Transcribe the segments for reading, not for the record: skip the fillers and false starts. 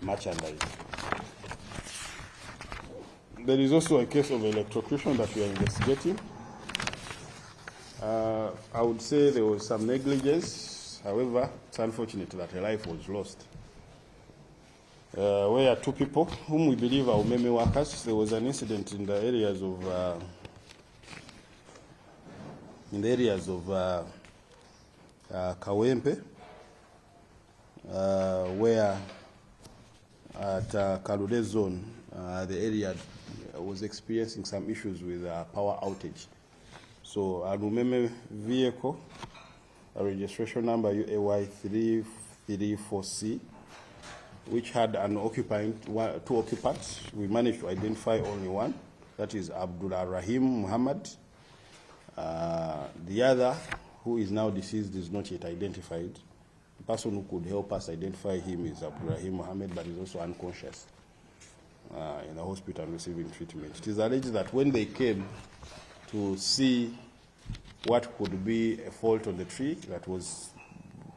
merchandise. There is also a case of electrocution that we are investigating. I would say there was some negligence. However, it's unfortunate that a life was lost. Where 2 people whom we believe are Umeme workers. There was an incident in the areas of Kawempe, where at Kalude zone, the area was experiencing some issues with power outage. So an Umeme vehicle, a registration number UAY334C, which had an occupant, 2 occupants. We managed to identify only one, that is Abdullah Rahim Muhammad. The other, who is now deceased, is not yet identified. The person who could help us identify him is Abdullah Rahim Muhammad, but is also unconscious in the hospital receiving treatment. It is alleged that when they came to see what could be a fault on the tree that was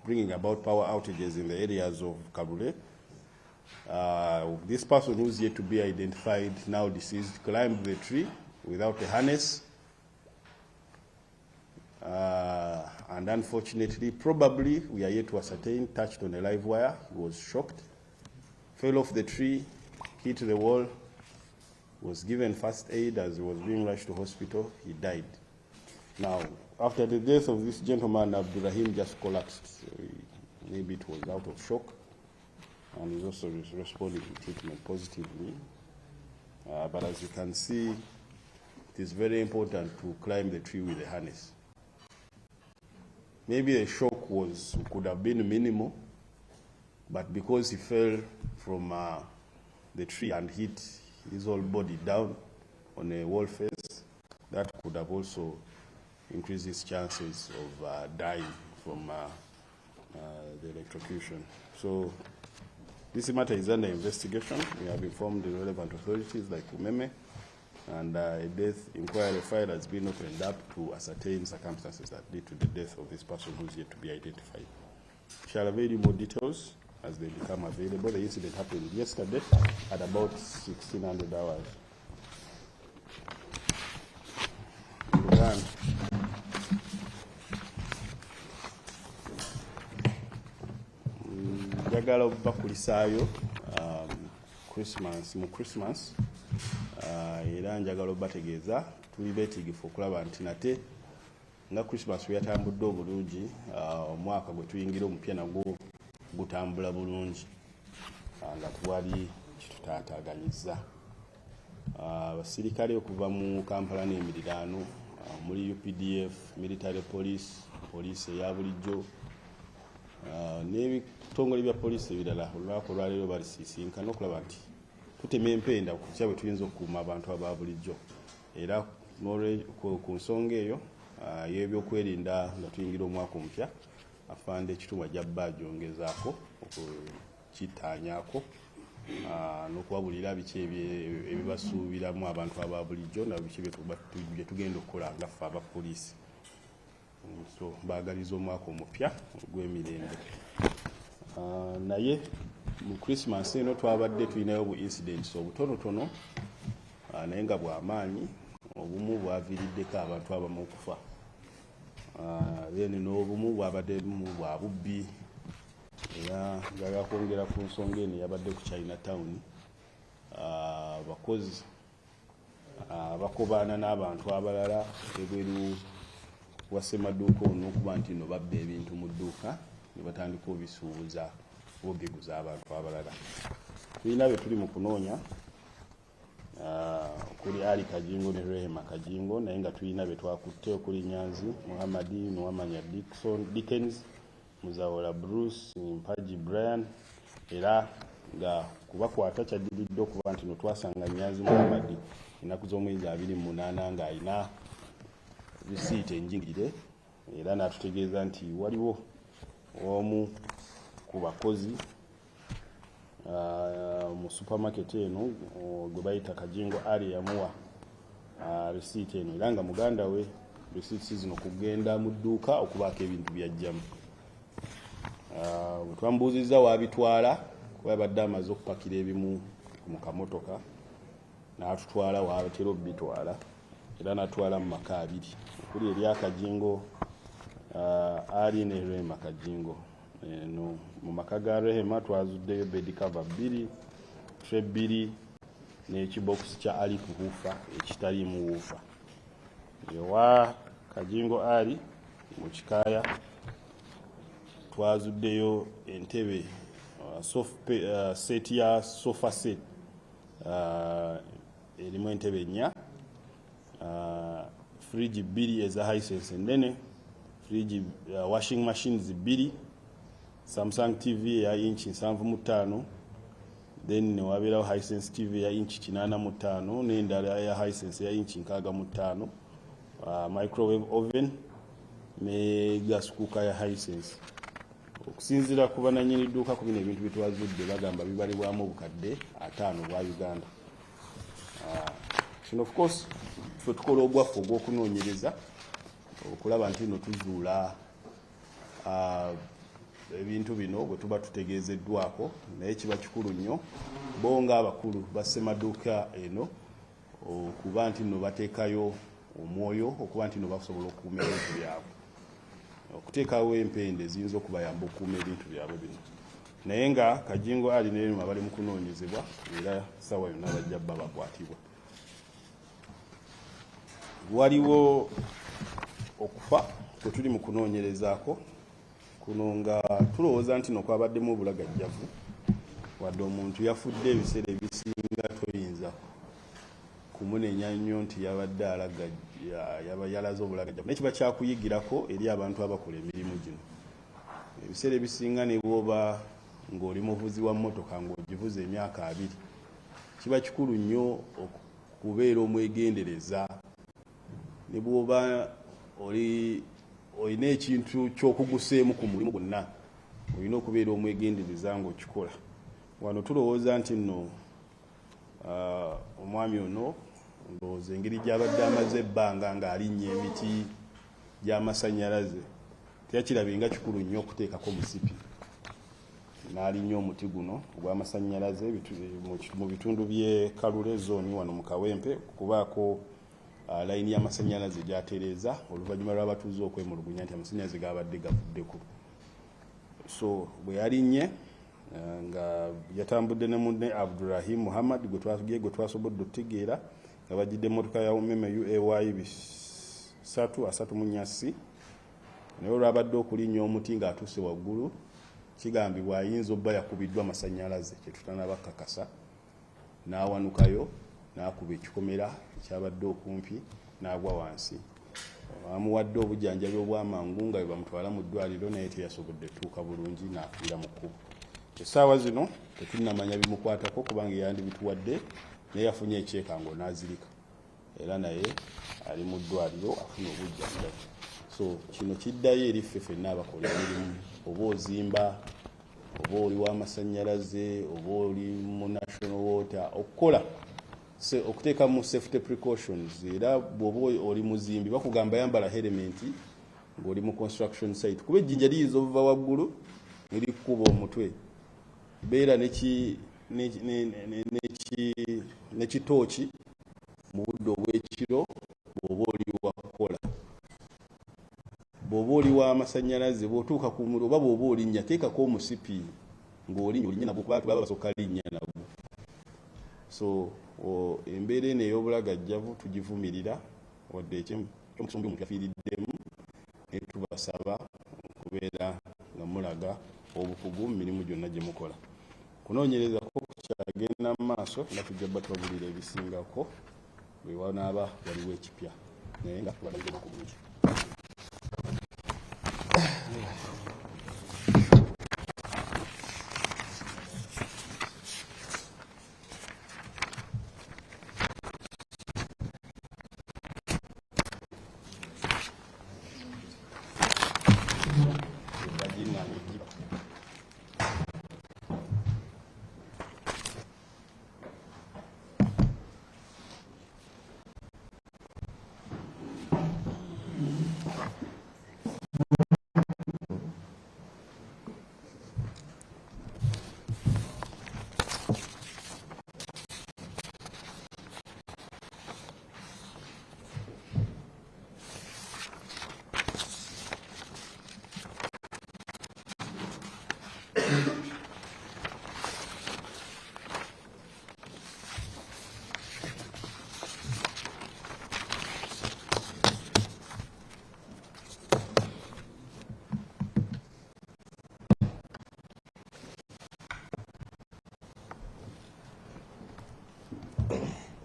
bringing about power outages in the areas of Kabule, this person, who is yet to be identified, now deceased, climbed the tree without a harness, and unfortunately, probably, we are yet to ascertain, touched on a live wire. He was shocked, fell off the tree, hit the wall, was given first aid as he was being rushed to hospital. He died. Now, after the death of this gentleman, Abdurrahim just collapsed. Maybe it was out of shock, and he's also responding to treatment positively. But as you can see, it is very important to climb the tree with a harness. Maybe the shock could have been minimal, but because he fell from the tree and hit his whole body down on a wall face, that could have also increased his chances of dying from the electrocution. So this matter is under investigation. We have informed the relevant authorities like Umeme, and a death inquiry file has been opened up to ascertain circumstances that lead to the death of this person who is yet to be identified. Shall avail you more details as they become available. The incident happened yesterday at about 1600 hours. Njagala okubakulisaayo mu Christmas era njagala okubategeeza tuli beetigifu okulaba nti nate nga Christmas yatambudde obulungi, omwaka gwe tuyingira omupya nagwo gutambula bulungi nga twali kitutaataganyizza. Abasirikale okuva mu Kampala n'emiriraano muri UPDF, military police, poliisi eya bulijjo n'ebitongole bya poliisi ebirala olunaku olwaleero balisiisinkana okulaba nti tutema empenda ku kya bwe tuyinza okukuuma abantu aba bulijjo. Era ku nsonga eyo y'ebyokwerinda nga tuyingira omwaka omupya, afande ekitumwa jjabba agyongezaako okukitaanyaako n'okubabulira biki ebibasuubiramu abantu aba bulijjo na biki bye tugenda okukola nga ffe abapoliisi. So baagaliza omwaka omupya ogw'emirembe. Naye mu Christmas eno twabadde tulinayo bu incidents obutonotono naye nga bw'amaanyi, obumu bwaviiriddeko abantu abamu okufa. Then n'obumu bwabaddemu bwa bubbi. Era njagala kwongera ku nsonga eno yabadde ku Chinatown, abakozi bakobaana n'abantu abalala ebweru wa ssemaduuka ono okuba nti no babba ebintu mu dduuka ne batandika obisuubuza bogeguza abantu abalala. Tulina be tuli mu kunoonya kuli Ali Kajingo ne Rehema Kajingo, naye nga tulina be twakutte okuli Nyanzi Muhammadi, Nwamanya Dickens, Muzawola Bruce, Mpaji Brian, era nga kubakwata kyaddiridde okuba nti no twasanga Nyanzi Muhammadi ennaku z'omwezi 28 ng'alina risiiti enjigire, era n'atutegeeza nti waliwo omu ku bakozi mu supermarket eno gwe bayita Kajingo Ali yamuwa risiiti eno, era nga muganda we risiiti zino kugenda mu dduuka okubaako ebintu byajjamu. Bwe twamubuuzizza waabitwala wabadde amaze okupakira ebimu mu kamotoka n'atutwala w'atera obbitwala era n'atwala mu maka abiri okuli eri akajingo ali ne Rehema Kajingo. No, mu maka ga Rehema twazuddeyo bed cover 2, tray 2 n'ekibokisi kya Ali Kuhufa ekitaliimu wuufa. Ewa Kajingo Ali mu kikaaya twazuddeyo entebe set ya sofa set erimu entebe 4, fridge 2 eza Hisense ennene, fridge washing machines 2, Samsung TV ya inch 7.5, then ne wabeerawo Hisense TV ya inch 8.5 n'endala ya Hisense ya inch 6.5, microwave oven ne gas cooker ya Hisense. Okusinziira ku bannannyini dduuka ku bino ebintu bitwazudde bagamba bibalibwamu obukadde 5 bwa Uganda. Kino of course ffe tukola ogwaffe ogw'okunoonyereza okulaba nti no tuzuula ebintu bino bwe tuba tutegeezeddwako, naye kiba kikulu nnyo bo ng'abakulu bassemaduuka eno okuba nti no bateekayo omwoyo okuba nti no basobola okukuuma ebintu byabwe, okuteekawo empende eziyinza okubayamba okukuuma ebintu byabwe bino. Naye nga Kajingo Ali ne Rehema bali mu kunoonyezebwa era ssaawa yonna bajja bba bakwatibwa. Waliwo okufa kwe tuli mu kunoonyerezaako kuno nga tulowooza nti nokwabaddemu obulagajjavu wadde omuntu yafudde ebiseera ebisinga toyinza kumunenya nnyo nti yabadde yalaze obulagajjavu, naye kiba kyakuyigirako eri abantu abakola emirimu gino. Ebiseera ebisinga ne bwoba ng'oli muvuzi wa mmotoka ng'ogivuza emyaka 2, kiba kikulu nnyo okubeera omwegendereza. Ne bwoba olina ekintu ky'okuguseemu ku mulimu gwonna, olina okubeera omwegendereza ng'okikola. Wano tulowooza nti nno omwami ono ndowooza engeri gy'abadde amaze ebbanga ng'alinnya emiti gy'amasannyalaze teyakirabye nga kikulu nnyo okuteekako musipi n'alinnya omuti guno ogw'amasannyalaze mu bitundu by'e Kalule zooni wano mu Kawempe okubaako layini y'amasannyalaze gyatereeza oluvannyuma lw'abatuuze okwemulugunya nti amasannyalaze gabadde gavuddeko. So bwe yalinnye nga yatambudde ne munne Abdurrahim Muhammad gwe twasobodde okutegeera nga bajjidde emmotoka ya umeme UAY 3 mu nnyasi, naye olwabadde okulinnya omuti ng'atuuse waggulu kigambibwa ayinza obba yakubiddwa amasannyalaze kyetutanaba kakasa, n'awanukayo n'akuba ekikomera ekyabadde okumpi n'agwa wansi. Bamuwadde obujjanjabi obw'amangu nga bwe bamutwala mu ddwaliro naye teyasobodde tuuka bulungi n'afiira mu kkubo. Essaawa zino tetunnamanya bimukwatako kubanga yandibituwadde naye yafunye ekyekango n'azirika era naye ali mu ddwaliro afuna obujjanjabi. So kino kiddayo eri ffe ffenna abakola emirimu, oba ozimba, oba oli w'amasannyalaze, oba oli mu national water, okukola okuteeka mu safety precautions. Era bw'oba oli muzimbi bakugamba yambala helmet ng'oli mu construction site kuba ejjinja liyinza obuva waggulu nelikukuba omutwe. Beera n'ekitooki mu budde obw'ekiro bw'oba oli wakukola. Bw'oba oli w'amasannyalaze bw'otuuka ku muliro oba bw'oba olinnya teekako omusipi ng'olinya nabwo kuba baba basooka linnya nabwo. So embeera eno ey'obulagajjavu tugivumirira wadde ekyomusumbi omuntu yafiiriddemu, ne tubasaba okubeera nga mulaga obukugu mu mirimu gyonna gye mukola. Kunoonyerezako kukyagenda mu maaso nga tujja bba tubabulira ebisingako bwe wanaaba waliwo ekipya naye nga tubalagiremu ku bungi.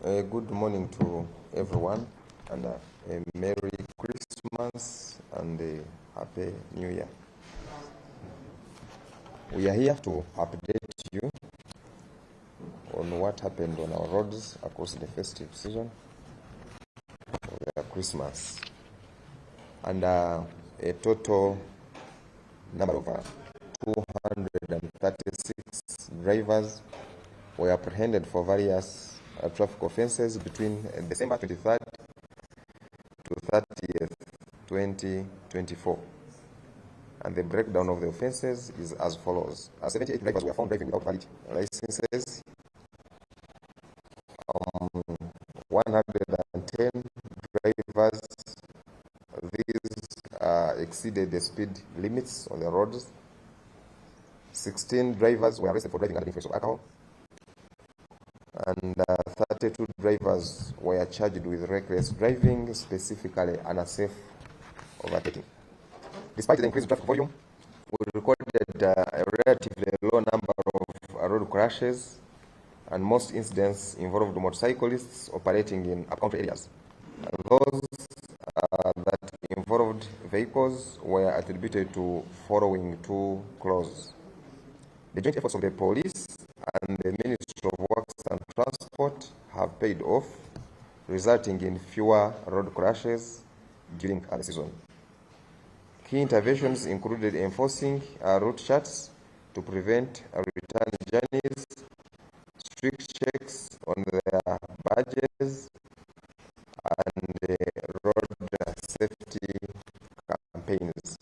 Good morning to everyone, and a Merry Christmas and a Happy New Year. We are here to update you on what happened on our roads across the festive season of Christmas. And a total number of 236 drivers were apprehended for various traffic offences between December 23rd to 30th, 2024. And the breakdown of the offences is as follows. 78 drivers were found driving without valid licenses. 110 drivers, these exceeded the speed limits on the roads. 16 drivers were arrested for driving under the influence of alcohol. And 32 drivers were charged with reckless driving, specifically unsafe overtaking. Despite the increased traffic volume, we recorded a relatively low number of road crashes, and most incidents involved motorcyclists operating in up-country areas. Those that involved vehicles were attributed to following two clauses. The joint efforts of the police and the Ministry of Works and Transport have paid off, resulting in fewer road crashes during the season. Key interventions included enforcing route charts to prevent return journeys, strict checks on their badges, and road safety campaigns.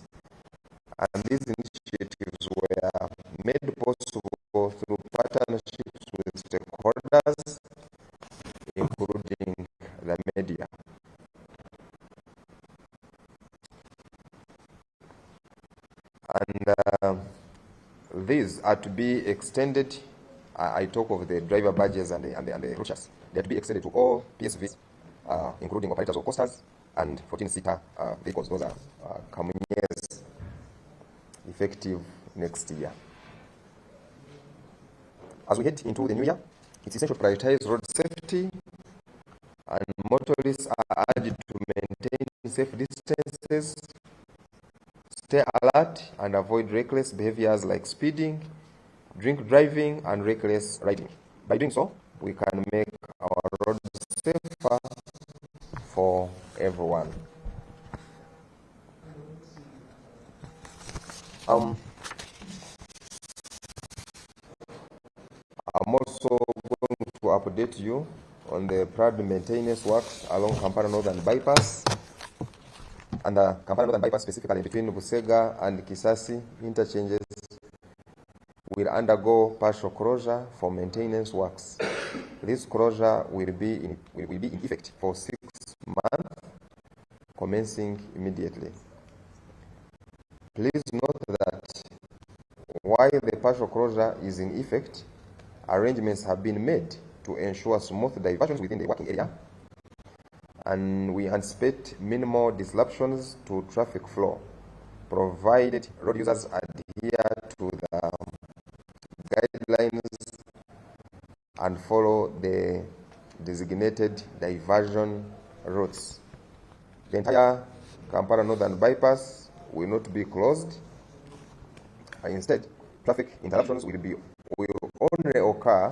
And these initiatives were made possible through partnerships with stakeholders, including the media. And these are to be extended. I talk of the driver badges and the routers. They are to be extended to all PSVs, including operators of coasters and 14-seater vehicles. Those are Kamunye's, effective next year. As we head into the new year, it's essential to prioritize road safety, and motorists are urged to maintain safe distances, stay alert, and avoid reckless behaviors like speeding, drink driving, and reckless riding. By doing so, we can make our roads safer for everyone. I'm also going to update you on the planned maintenance works along Kampala Northern Bypass. And the Kampala Northern Bypass, specifically between Busega and Kisasi interchanges, will undergo partial closure for maintenance works. This closure will be in effect for 6 months, commencing immediately. Please note that while the partial closure is in effect, arrangements have been made to ensure smooth diversions within the working area, and we anticipate minimal disruptions to traffic flow, provided road users adhere to the guidelines and follow the designated diversion routes. The entire Kampala Northern Bypass will not be closed. Instead, traffic interruptions will only occur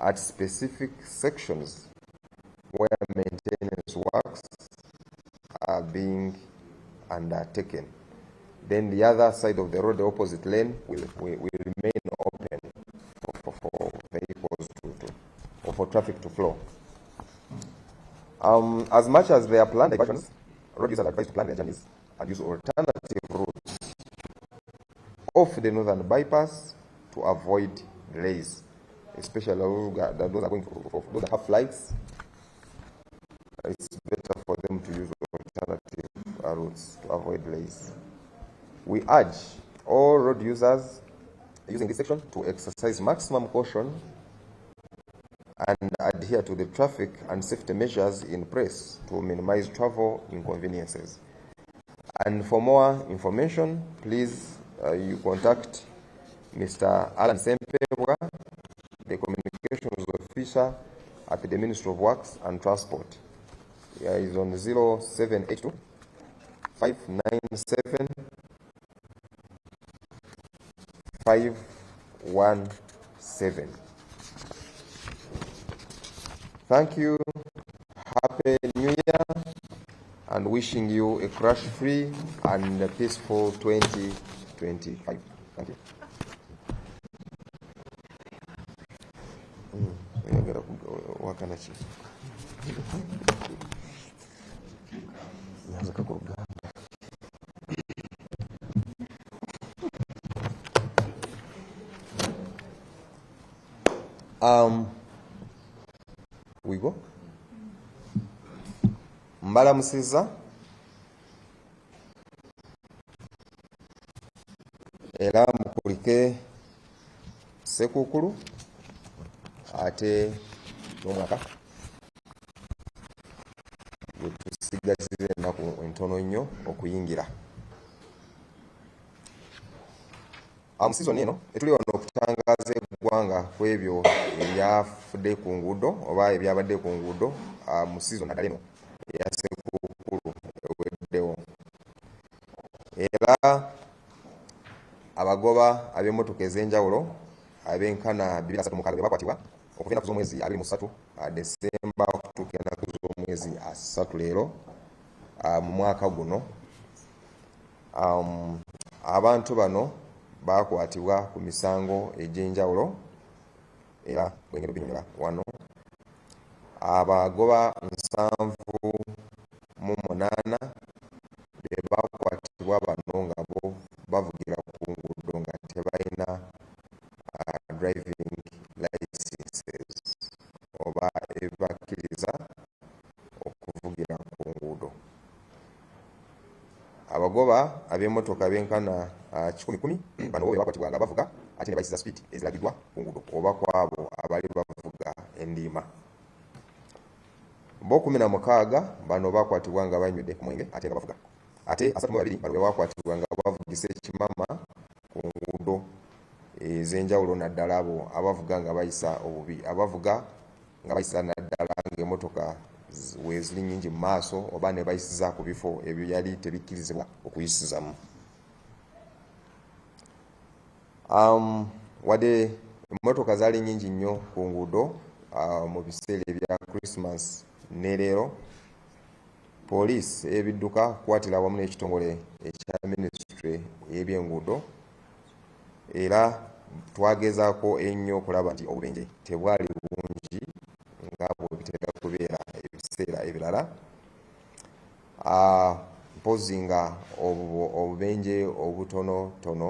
at specific sections where maintenance works are being undertaken. Then the other side of the road, the opposite lane, will remain open for vehicles or for traffic to flow. As much as there are planned diversions, road users are advised to plan their journeys and use alternative routes off the northern bypass to avoid delays, especially those that have flights. It's better for them to use alternative routes to avoid delays. We urge all road users using this section to exercise maximum caution and adhere to the traffic and safety measures in place to minimize travel inconveniences. And for more information, please you contact Mr. Alan Sempebwa, the communications officer at the Ministry of Works and Transport. Is on 0782 597 517. Thank you. Happy New Year, and wishing you a crash-free and a peaceful 2025. Thank you. We go. Mbalamusiza era mukulike sekukulu ate n'omwaka wetusigazire ennaku entono nnyo okuyingira. Musizoni eno etuli wano okutangaza eggwanga ku ebyo ebyafudde ku nguudo oba ebyabadde ku nguudo mu sizoni naddala eno eya sekukulu eweddewo. Era abagoba ab'emmotoka ez'enjawulo ab'enkana 236 be bakwatibwa okuva ennaku z'omwezi 23 Desemba okutuuka ennaku z'omwezi 3 leero mu mwaka guno. Abantu bano bakwatibwa ku misango egy'enjawulo era bwengero binyonyola wano. Abagoba 78 be bakwatibwa bano nga bo bavugira ku nguudo nga tebalina driving licenses oba ebibakkiriza okuvugira ku nguudo. Abagoba ab'emmotoka b'enkana 10 bano bo be bakwatibwa nga bavuga ate ne bayisiza speed eziragiddwa ku nguudo oba ku abo abali bavuga endiima. Bo 16 bano bakwatibwa nga banywedde ku mwenge ate nga bavuga. Ate 32 bano be bakwatibwa nga bavugisa ekimama ku nguudo ez'enjawulo naddala abo abavuga nga bayisa obubi, abavuga nga bayisa naddala ng'emmotoka weziri nnyingi mu maaso oba ne bayisiza ku bifo ebyo yali tebikkirizibwa okuyisizamu. Wadde emmotoka zaali nnyingi nnyo ku nguudo mu biseera ebya Christmas ne leero, poliisi ebidduka kukwatira awamu n'ekitongole ekya minisitule y'ebyenguudo era twagezaako ennyo okulaba nti obubenje tebwali bungi nga bwe bitera kubeera ebiseera ebirala. Mpozi nga obubenje obutonotono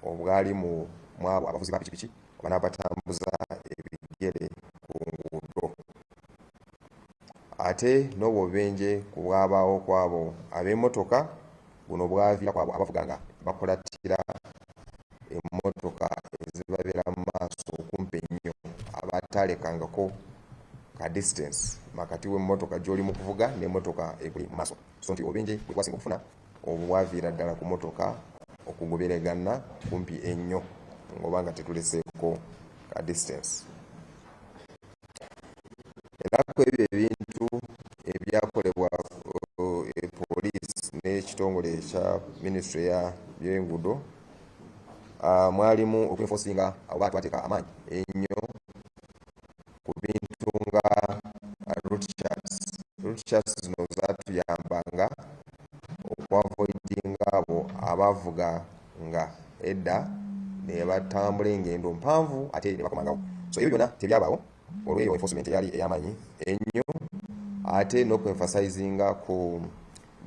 obwali mu abo abavuzi ba pikipiki oba n'abatambuza ebigere ku nguudo. Ate n'obubenje ku bwabaawo kwabo ab'emmotoka buno bwaviira kwabo abavuga nga bakulatira emmotoka ezibabeera mu maaso okumpi ennyo abatalekangako ka distance makati w'emmotoka gy'oli mu kuvuga n'emmotoka ekuli mu maaso. So nti obubenje bwe bwasinga okufuna obwo bwaviira ddala ku mmotoka okugoberegana kumpi ennyo ng'oba nga tetuleseeko ka distance. Era ku ebyo ebintu ebyakolebwa poliisi n'ekitongole ekya minisitule y'enguudo mwalimu okwenfosinga oba twateeka amaanyi ennyo ku bintu nga route charts. Route charts zino zaatuyambanga okwavoidinga abo abavuga nga edda ne batambula engendo mpanvu ate ne bakomangawo. So ebyo byonna tebyabaawo olw'eyo enforcement eyali ey'amaanyi ennyo, ate n'okwenfasizinga ku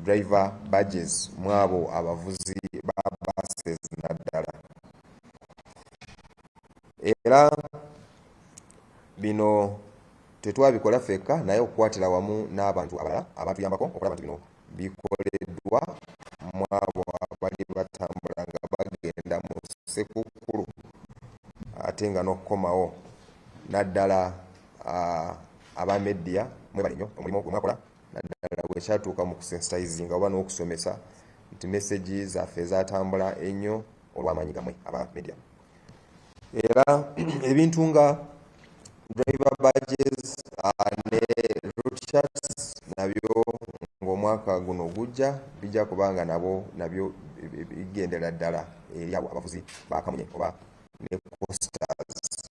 driver badges mu abo abavuzi ba buses naddala. Era bino tetwabikola ffekka naye okukwatira wamu n'abantu abalala abatuyambako okulaba nti bino bikoleddwa mu abo abali batambula nga bagenda mu sekukulu ate nga n'okukomawo naddala abamedia mwebale nnyo omulimu gwe mwakola naddala bwekyatuuka mu kusensitizinga oba n'okusomesa nti message zaffe ezatambula ennyo olw'amaanyi gammwe aba media. Era ebintu nga driver badges ne route charts nabyo ng'omwaka guno gujja bijja kubanga nabyo bigendera ddala eri abo abavuzi ba kamunye oba ne coasters.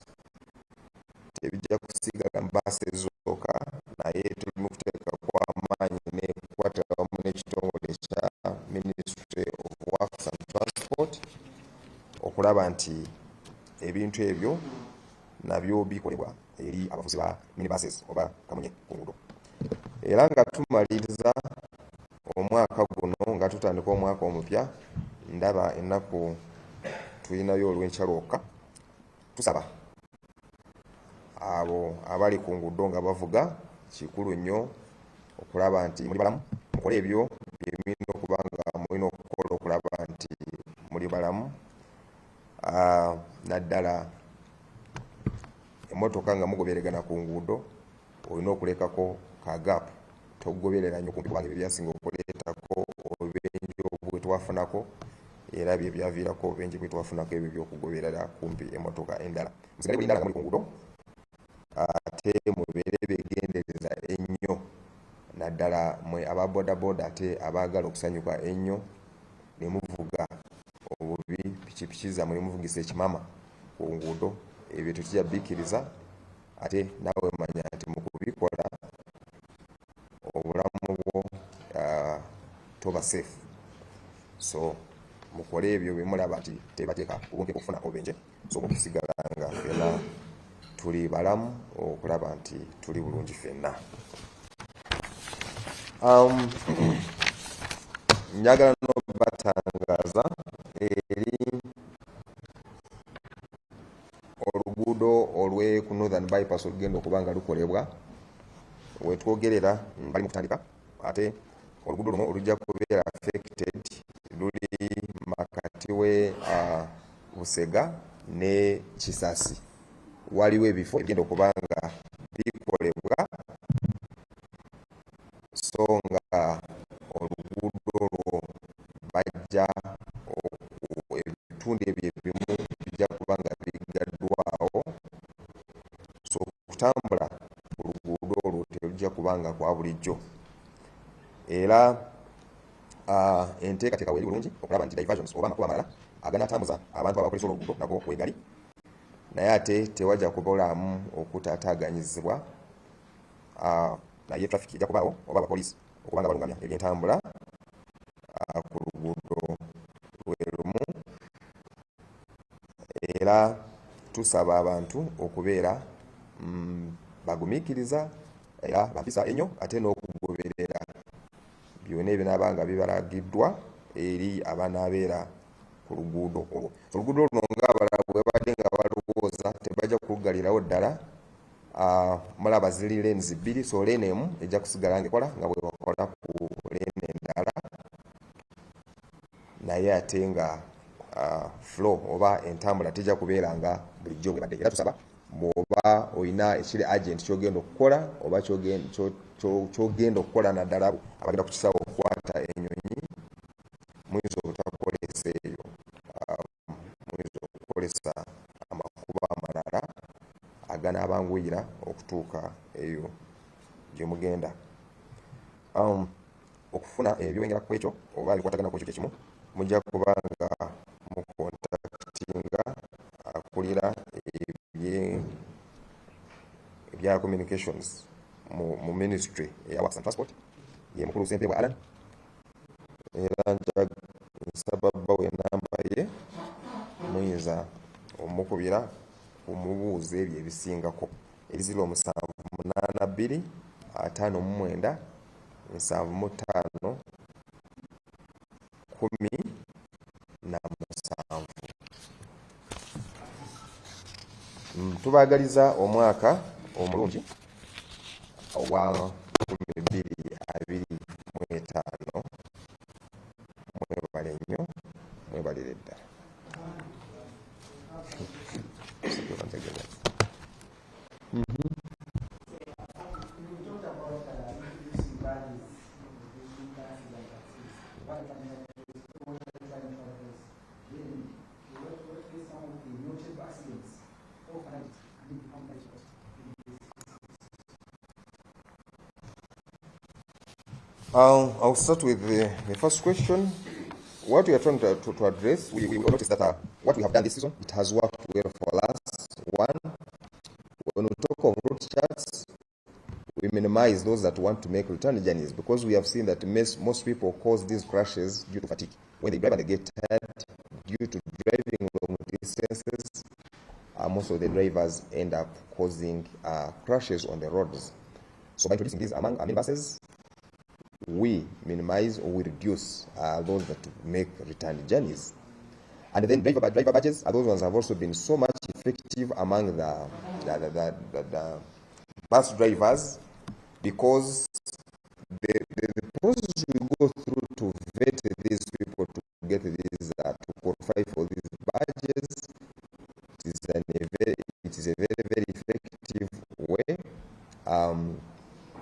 Tebijja kusigala mu baasi ezooka, naye tuli mu kuteekako amaanyi n'ekukwatira wamu n'ekitongole kya Ministry of Works and Transport okulaba nti ebintu ebyo nabyo bikolebwa eri abavuzi ba minibuses oba kamunye ku nguudo. Era nga tumaliriza omwaka guno nga tutandika omwaka omupya, ndaba ennaku tulinayo olw'enkya lwokka, tusaba abo abali ku nguudo nga bavuga, kikulu nnyo okulaba nti muli balamu, mukole ebyo bye mulina okuba nga mulina okukola okulaba nti muli balamu. Naddala emmotoka nga mugoberegana ku nguudo olina okulekako ka gaapu, togoberera nnyo kumpi kubanga ebyo byasinga okuleetako obubenje bwe twafunako, era bye byaviirako obubenje bwe twafunako ebyo by'okugoberera kumpi emmotoka endala. Musigale buli ndala nga muli ku nguudo, ate mubeere beegendereza ennyo, naddala mwe aba bodaboda ate abaagala okusanyuka ennyo, ne muvuga obubi pikipiki zammwe ne muvugisa ekimama ku nguudo, ebyo tekijja bikkiriza, ate naawe manya nti mu kubikola obulamu bwo toba safe. So mukole ebyo bye mulaba nti tebateeka obunke okufuna obubenje, so okusigala nga ffenna tuli balamu, okulaba nti tuli bulungi ffenna. Njagala n'obatangaaza eri oluguudo olwe ku Northern Bypass olugenda okuba nga lukolebwa. Wetwogerera bali mu kutandika, ate oluguudo luno olujja kubeera affected luli makati we Busega ne Kisasi. Waliwo ebifo ebigenda okuba nga bikolebwa, so nga oluguudo olwo bajja ebitundu ebyo ebimu bijja kuba nga bigaddwawo, so okutambula ku luguudo olwo terujja kuba nga kwa bulijjo. Era enteekateeka weeri bulungi okulaba nti diversions oba amakubo amalala aganaatambuza abantu abakozesa oluguudo nago wegali, naye ate tewajja kubulamu okutaataaganyizibwa, naye traffic ejja kubaawo oba abapoliisi okuba nga balungamya ebyentambula ku luguudo lwe lumu. Era tusaba abantu okubeera bagumiikiriza era bampisa ennyo, ate n'okugoberera byonna ebinaaba nga bibalagiddwa eri abanaabeera ku luguudo olwo. Oluguudo luno ng'abalala bwe badde nga balowooza tebajja kulugalirawo ddala. Mulaba ziri lanes bbiri, so lane emu ejja kusigala ng'ekola nga bwe bakola ku lane endala, naye ate nga flow oba entambula tejja kubeera nga bulijjo bwe badde. Era tusaba bw'oba olina ekiri agent kyogenda okukola oba kyogenda okukola naddala abagenda ku kisawo okukwata ennyonyi, muyinza obutakolesa eyo, muyinza okukolesa amakubo amalala aganaabanguyira okutuuka eyo gye mugenda. Okufuna ebyongera ku ekyo oba ebikwatagana ku ekyo kyekimu, mujja kuba nga mukontaktinga akulira ebya communications mu Ministry eya Works and Transport, ye mukulu Ssempebwa Alan. Era nsaba bbawe enamba ye, muyinza omukubira kumubuuza ebyo ebisingako, eri 0782 59 75 17. Tubaagaliza omwaka omulungi ogwa 2025. Mwebale nnyo, mwebalire ddala. I'll start with the first question. What we are trying to address, we notice that what we have done this season, it has worked well for us. One, when we talk of route charts, we minimize those that want to make return journeys, because we have seen that most people cause these crashes due to fatigue. When they drive and they get tired due to driving long distances, most of the drivers end up causing crashes on the roads. So by introducing these among minibuses, we minimize or we reduce those that make return journeys. And then driver badges, those ones have also been so much effective among the bus drivers, because the process we go through to vet these people to get these to qualify for these badges, it is a very effective way.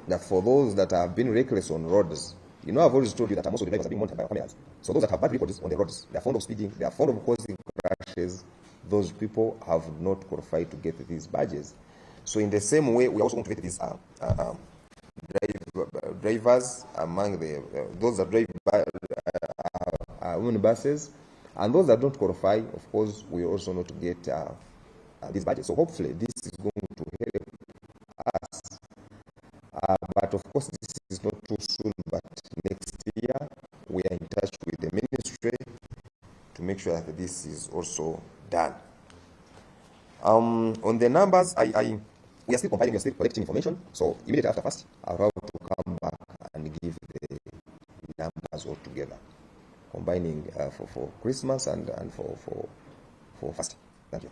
That for those that have been reckless on roads, I've always told you that most of the drivers have been monitored by cameras. So those that have bad records on the roads, they are fond of speeding, they are fond of causing crashes, those people have not qualified to get these badges. So in the same way, we also want to get these drivers among those that drive women buses, and those that don't qualify, of course, we also want to get these badges. So hopefully this is going to help us. But of course, this is not too soon, but next year we are in touch with the ministry to make sure that this is also done. On the numbers, we are still compiling, we are still collecting information. So immediately after first, I'll have to come back and give the numbers all together, combining for Christmas and for first. Thank you.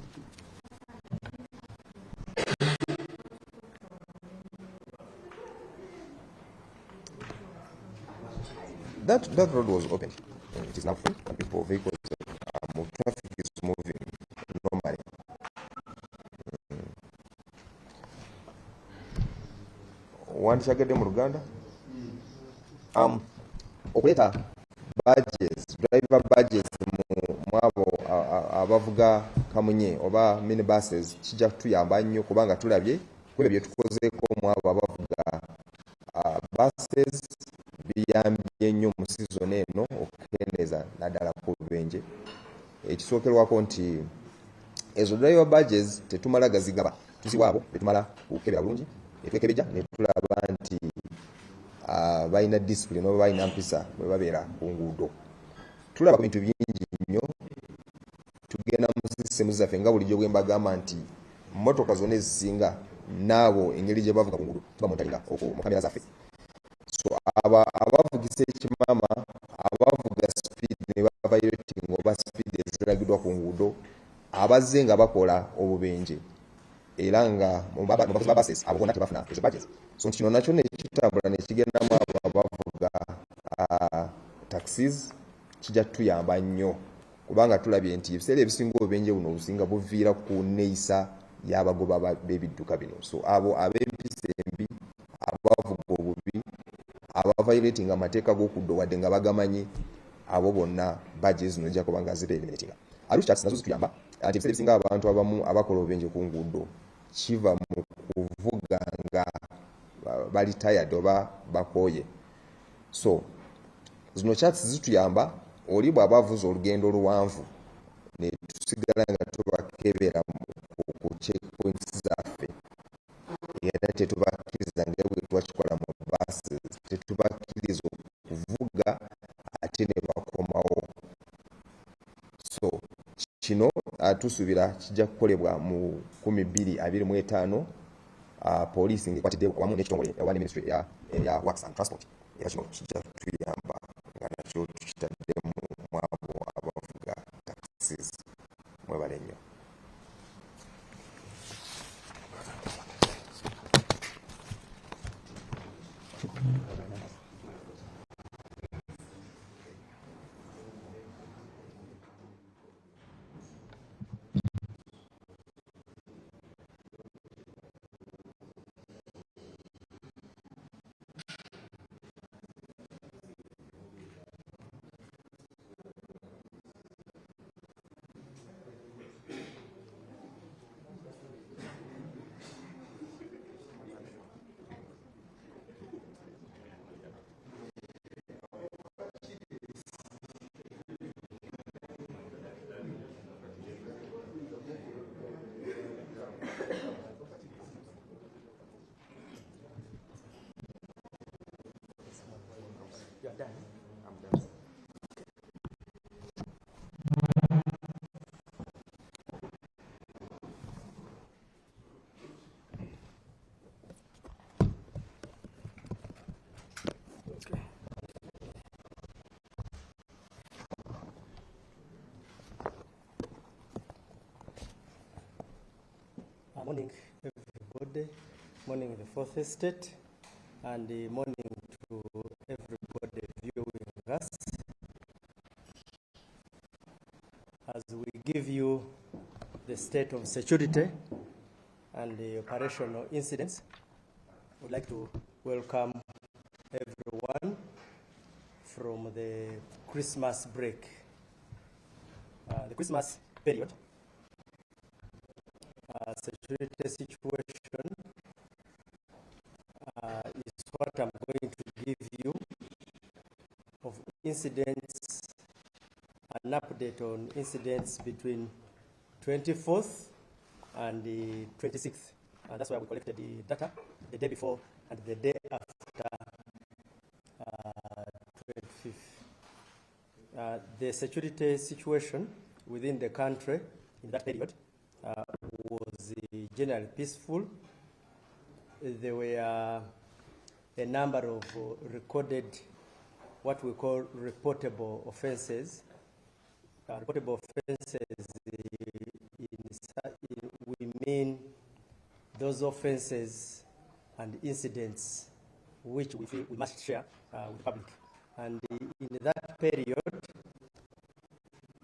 That road was open. It is now free, and vehicles, traffic is moving normally. Wandikyagedde mu Luganda. Okuleta badges, driver badges mu abo abavuga kamunye oba minibuses kijja kutuyamba nnyo, kubanga tulabye ku ebyo bye tukozeeko mu abo abavuga buses, biyambye nnyo mu season eno okukendeeza naddala ku bubenje. Ekisookerwako nti ezo driver badges tetumala gazigaba, tuziwa abo betumala kukebera bulungi, etwekebejja ne tulaba nti balina discipline oba balina mpisa bwe babeera ku nguudo. Tulaba ku bintu bingi nnyo, tugenda mu sisitemu zaffe nga bulijjo bwe mbagamba nti mmotoka zonna ezisinga naabo engeri gye bavuga ku nguudo tuba montalinga mu kamera zaffe. So abavugisa ekimama, abavuga speed ne baviolating oba speed eziragiddwa ku nguudo, abazze nga bakola obubenje era nga mu bases abo bonna tebafuna ezo badges. So kino nakyo nekitambula nekigendamu abo abavuga taxis, kijja tuyamba nnyo, kubanga tulabye nti ebiseera ebisinga obubenje buno obusinga buviira ku neeyisa y'abagoba b'ebidduka bino. So abo ab'empisa embi, abavuga obubi, abaviolating amateeka g'okuddo wadde nga bagamanyi, abo bonna badges zino ejja kuba nga ziba eliminatinga. Route charts nazo zituyamba nti ebiseera ebisinga abantu abamu abakola obubenje ku nguudo kiva mu kuvuga nga bali tired oba bakooye. So zino charts zituyamba oli bw'aba avuze olugendo oluwanvu ne tusigala nga tubakebera ku checkpoints zaffe, era tetubakkiriza nga bwe twakikola mu buses, tetubakkiriza okuvuga ate ne bakomawo. So kino tusuubira kijja kukolebwa mu 2025 poliisi ng'ekwatidde wamu n'ekitongole oba ne ministry eya works and transport, era kino kijja tuyamba nga nakyo tukitaddemu mu abo abavuga taxis. Mwebale nnyo. done? I'm done. Morning, everybody. Morning, the Fourth Estate, and morning to everybody viewing us. As we give you the state of security and the operational incidents, we'd like to welcome everyone from the Christmas break. The Christmas period, security situation is what I'm going to give you of incidents, an update on incidents between 24th and the 26th. And that's why we collected the data the day before and the day after 25th. The security situation within the country in that period was generally peaceful. There were a number of recorded, what we call reportable offenses. Reportable offenses, we mean those offenses and incidents which we feel we must share with the public. And in that period,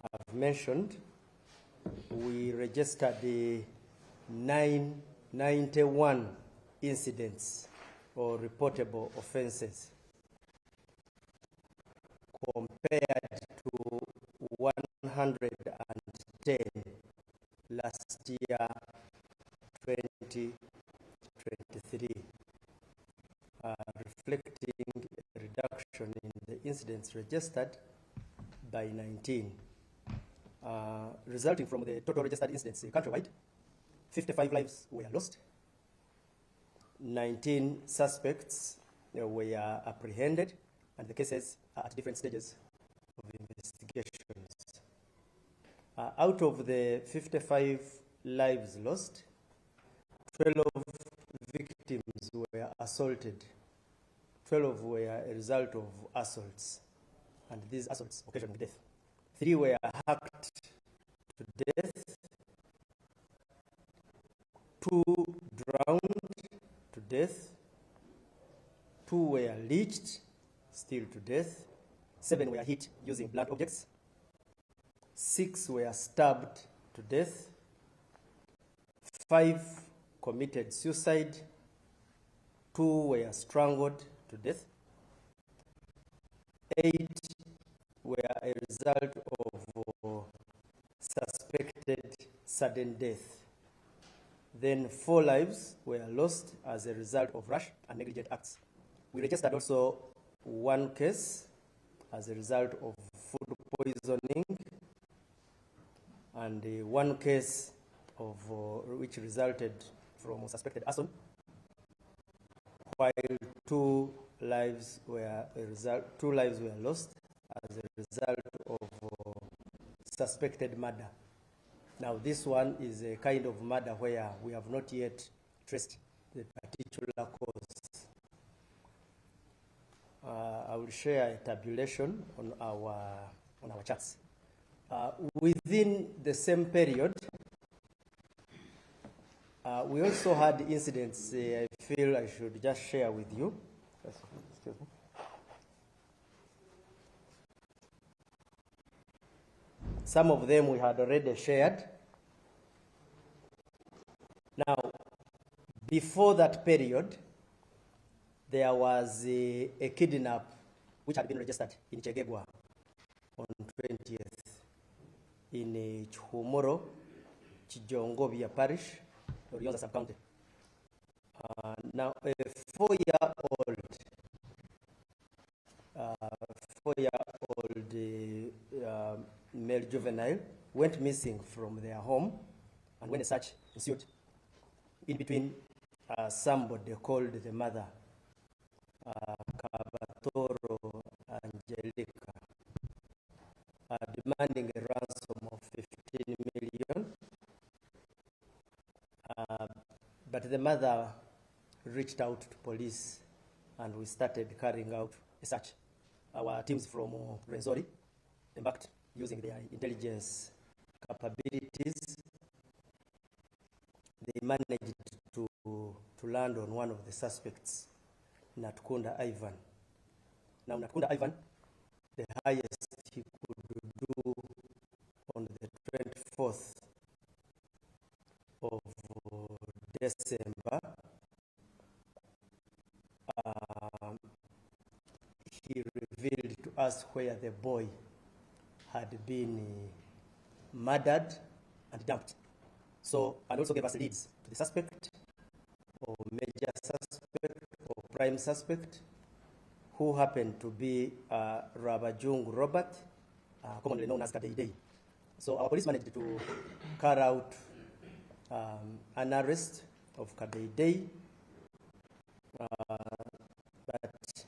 I've mentioned, we registered the 991 incidents or reportable offenses compared to 110 last year, 2023, reflecting a reduction in the incidents registered by 19. Resulting from the total registered incidents countrywide, 55 lives were lost, 19 suspects were apprehended, and the cases are at different stages of investigations. Out of the 55 lives lost, 12 victims were assaulted. 12 were a result of assaults, and these assaults occasioned death. 3 were hacked to death, 2 drowned to death, 2 were lynched, still to death, 7 were hit using blunt objects, 6 were stabbed to death, 5 committed suicide, 2 were strangled to death, 8 were a result of suspected sudden death. Then 4 lives were lost as a result of rash and negligent acts. We registered also 1 case as a result of food poisoning and 1 case of which resulted from suspected arson, while 2 lives were lost as a result of suspected murder. Now, this one is a kind of murder where we have not yet traced the particular cause. I will share a tabulation on our charts. Within the same period, we also had incidents I feel I should just share with you. Excuse me. Some of them we had already shared. Now, before that period, there was a kidnap which had been registered in Chegegwa on 20th in Chihumoro, Chijongobia Parish, Orionza Sub-County. Now, a 4-year-old male juvenile went missing from their home, and when a search ensued, in between somebody called the mother, Kabatoro and liquor, demanding a ransom of 15 million. But the mother reached out to police and we started carrying out a search. Our teams from Rwenzori embarked using their intelligence capabilities. They managed to land on one of the suspects, Natkunda Ivan. Now, Natkunda Ivan, the highest he could do on the 24th of December, he revealed to us where the boy had been murdered and dumped. So, and also gave us leads to the suspect, or major suspect, or prime suspect, who happened to be Rabajung Robert, commonly known as Kadei. So our police managed to carry out an arrest of Kadei, but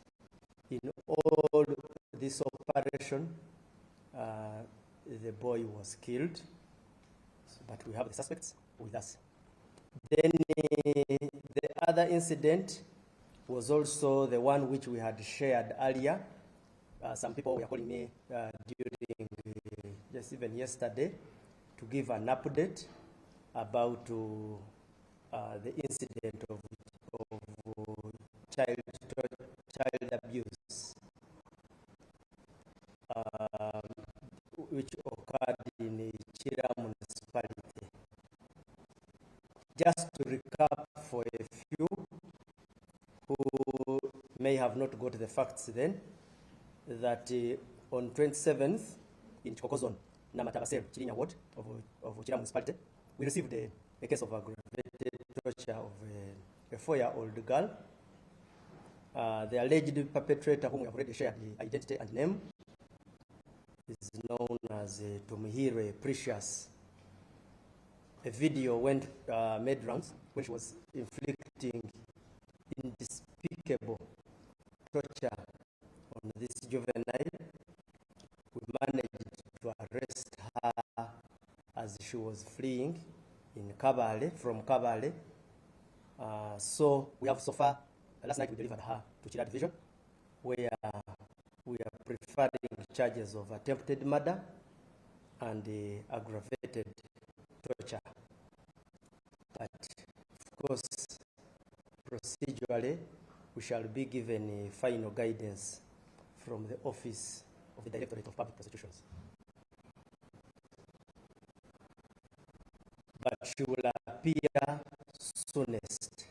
in all this operation, the boy was killed, but we have the suspects with us. Then the other incident was also the one which we had shared earlier. Some people were calling me during just even yesterday to give an update about the incident of child abuse, which occurred in Chira municipality. Just to recap for a few who may have not got the facts then, that on 27th in Chikokozon, Namatabasel, Chirinya ward of Chira municipality, we received a case of aggravated torture of a 4-year-old girl. The alleged perpetrator, whom we have already shared the identity and name, is known as Tumihire Precious. A video made rounds when she was inflicting unspeakable torture on this juvenile. We managed to arrest her as she was fleeing in Kabale, from Kabale. So we have so far, last night we delivered her to Chira Division, where we are preferring charges of attempted murder and aggravated torture. But of course, procedurally, we shall be given a final guidance from the Office of the Directorate of Public Prosecutions. But she will appear soonest.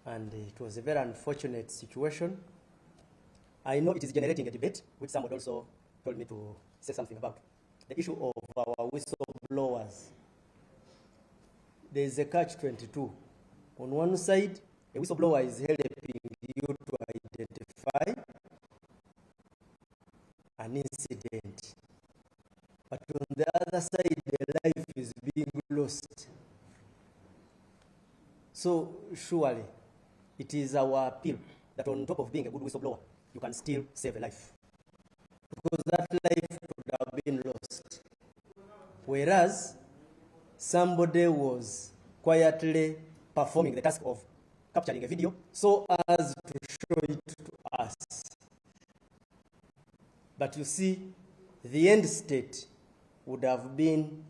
And it was a very unfortunate situation. I know it is generating a debate, which someone also told me to say something about. The issue of our whistleblowers. There is a catch-22. On one side, a whistleblower is helping you to identify an incident. But on the other side, the life is being lost. So surely, it is our appeal that on top of being a good whistleblower, you can still save a life. Because that life would have been lost. Whereas, somebody was quietly performing the task of capturing a video so as to show it to us. But you see, the end state would have been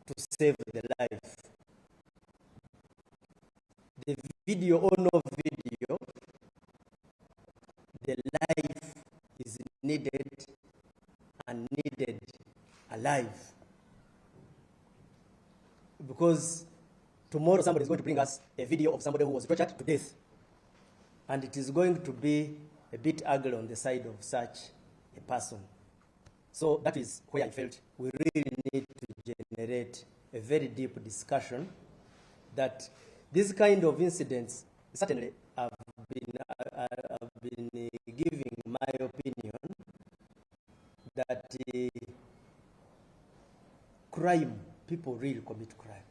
to save the life. The video or no video, the life is needed and needed alive. Because tomorrow somebody is going to bring us a video of somebody who was tortured to death. And it is going to be a bit ugly on the side of such a person. So that is where I felt we really need to generate a very deep discussion that these kind of incidents, certainly I've been giving my opinion that crime, people really commit crime.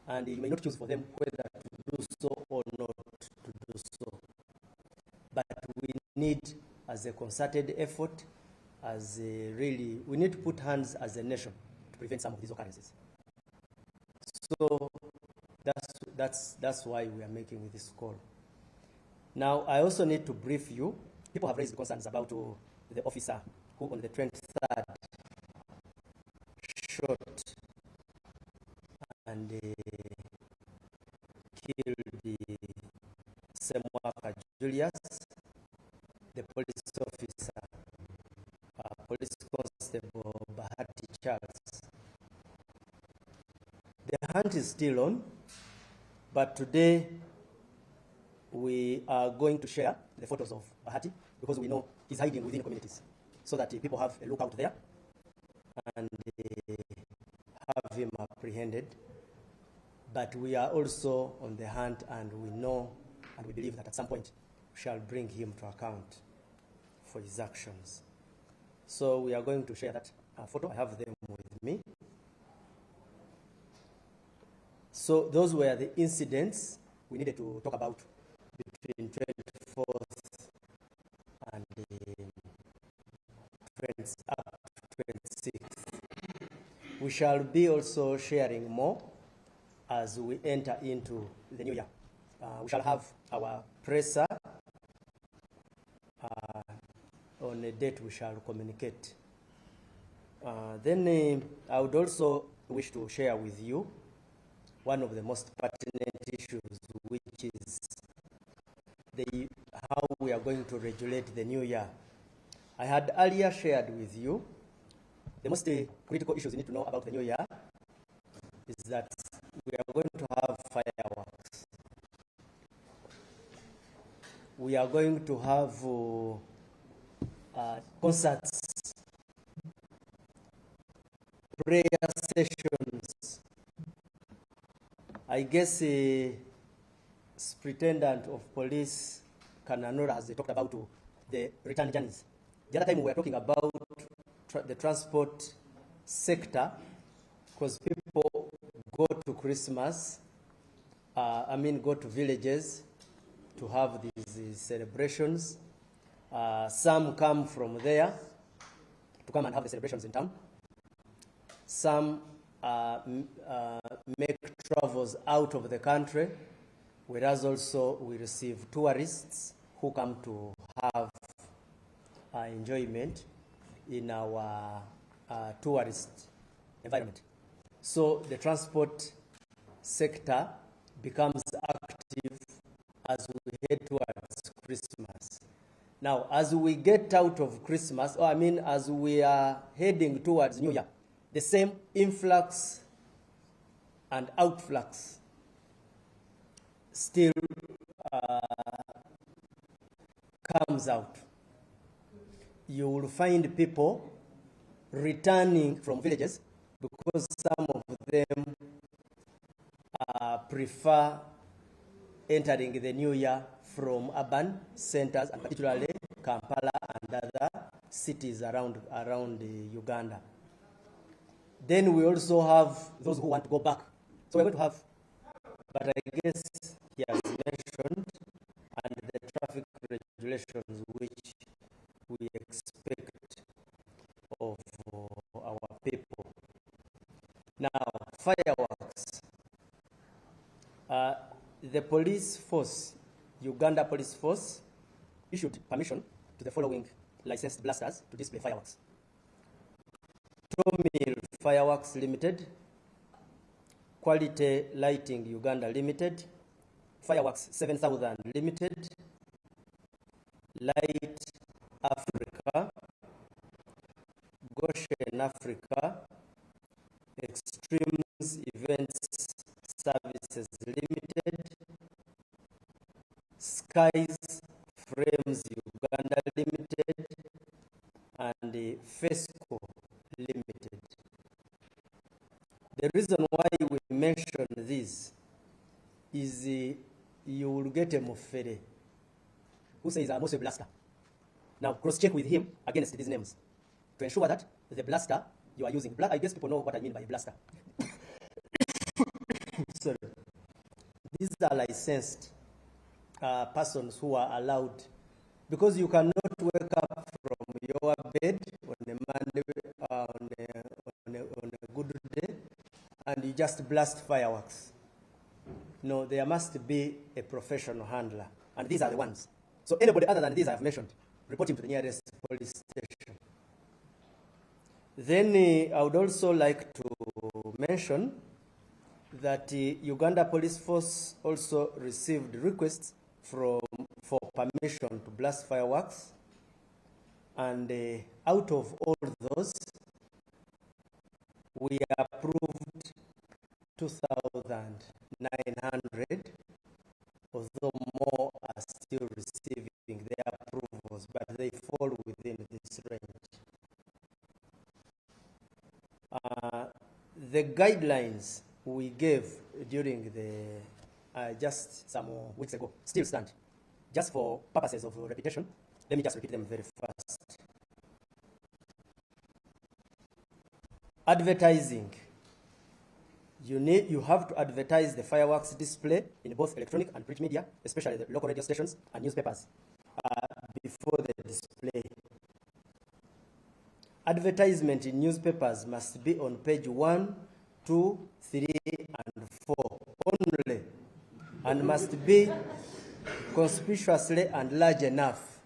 And you may not choose for them whether to do so or not to do so. But we need as a concerted effort, as a really, we need to put hands as a nation to prevent some of these occurrences. So that's why we are making this call. Now, I also need to brief you. People have raised concerns about the officer who on the 23rd shot and killed the same worker, Julius, the police officer, Police Constable Bahati Charles. The hunt is still on, but today we are going to share the photos of Bahati because we know he's hiding within communities so that people have a look out there and have him apprehended. But we are also on the hunt, and we know and we believe that at some point we shall bring him to account for his actions. So we are going to share that photo. I have them with me. So those were the incidents we needed to talk about between 24th and up to 26th. We shall be also sharing more as we enter into the new year. We shall have our presser on a date we shall communicate. Then I would also wish to share with you one of the most pertinent issues, which is how we are going to regulate the new year. I had earlier shared with you the most critical issues you need to know about the new year is that we are going to have fireworks. We are going to have concerts, prayer sessions. I guess Superintendent of Police Kananura has talked about the return journeys. The other time we were talking about the transport sector, because people go to Christmas, go to villages to have these celebrations. Some come from there to come and have the celebrations in town. Some make travels out of the country, whereas also we receive tourists who come to have enjoyment in our tourist environment. So the transport sector becomes active as we head towards Christmas. Now, as we get out of Christmas, as we are heading towards New Year, the same influx and outflux still comes out. You will find people returning from villages because some of them prefer entering the new year from urban centers, and particularly Kampala and other cities around Uganda. Then we also have those who want to go back. So we're going to have, but I guess he has mentioned, and the traffic regulations which we expect of our people. Now, fireworks. The police force, Uganda Police Force, issued permission to the following licensed blasters to display fireworks. Tomil Fireworks Limited, Quality Lighting Uganda Limited, Fireworks 7000 Limited, Light Africa, Goshen Africa, Extremes Events Services Limited, Skies Frames Uganda Limited, and FESCO Limited. The reason why we mention this is you will get a Mofere who says I'm also a blaster. Now cross-check with him against these names to ensure that the blaster you are using, I guess people know what I mean by blaster. Sorry. These are licensed persons who are allowed, because you cannot wake up from your bed on a Monday, on a good day, and you just blast fireworks. No, there must be a professional handler, and these are the ones. So anybody other than these I have mentioned, report him to the nearest police station. Then I would also like to mention that Uganda Police Force also received requests for permission to blast fireworks, and out of all those, we approved 2,900, although more are still receiving their approvals, but they fall within this range. The guidelines we gave during the just some weeks ago still stand. Just for purposes of repetition, let me just repeat them very fast. Advertising. You have to advertise the fireworks display in both electronic and print media, especially the local radio stations and newspapers, before the display. Advertisement in newspapers must be on page 1, 2, 3, and 4 only, and must be conspicuously and large enough.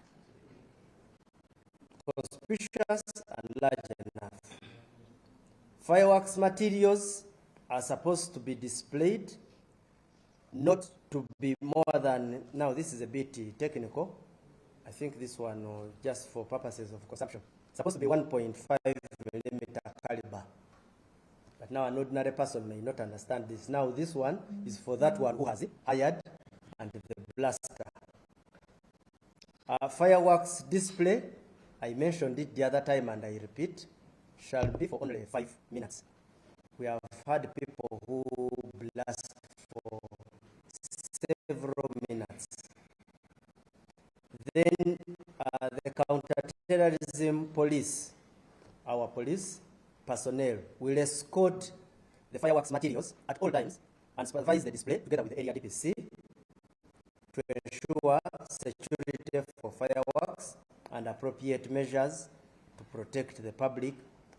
Conspicuous and large enough. Fireworks materials are supposed to be displayed, not to be more than, now this is a bit technical. I think this one, just for purposes of consumption, supposed to be 1.5 millimeter caliber. But now an ordinary person may not understand this. Now this one is for that one who has it hired and the blaster. Fireworks display, I mentioned it the other time and I repeat, shall be for only 5 minutes. We have had people who blast for several minutes. Then the counter-terrorism police, our police personnel, will escort the fireworks materials at all times and supervise the display together with the area DPC to ensure security for fireworks and appropriate measures to protect the public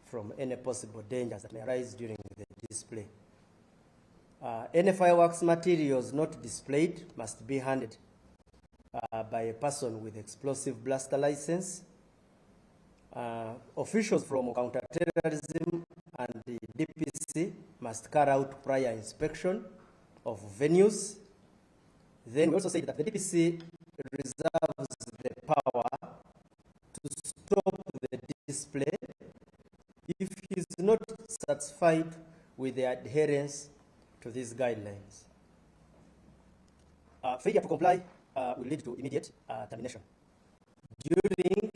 from any possible dangers that may arise during the display. Any fireworks materials not displayed must be handed by a person with explosive blaster license. Officials from counter-terrorism and the DPC must carry out prior inspection of venues. Then we also say that the DPC reserves the power to stop the display if he is not satisfied with the adherence to these guidelines. Failure to comply will lead to immediate termination. During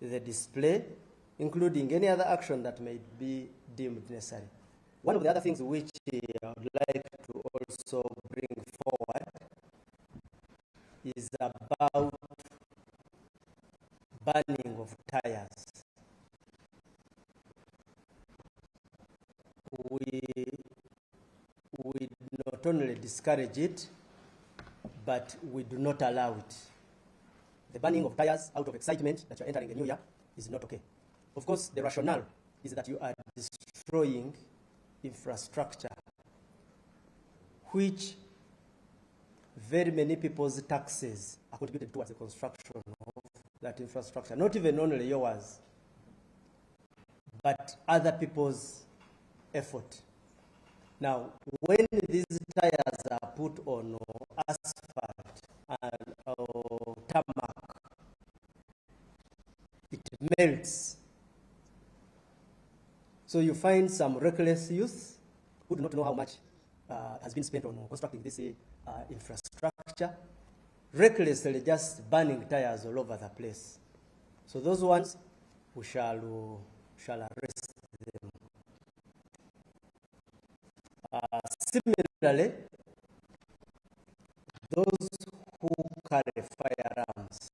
the display, including any other action that may be deemed necessary. One of the other things which I would like to also bring forward is about burning of tires. We not only discourage it, but we do not allow it. The burning of tires out of excitement that you're entering a new year is not okay. Of course, the rationale is that you are destroying infrastructure, which very many people's taxes are contributed towards the construction of that infrastructure. Not even only yours, but other people's effort. Now, when these tires are put on asphalt and tarmac, it melts. So you find some reckless youth who do not know how much has been spent on constructing this infrastructure, recklessly just burning tires all over the place. So those ones, we shall arrest them. Similarly, those who carry firearms,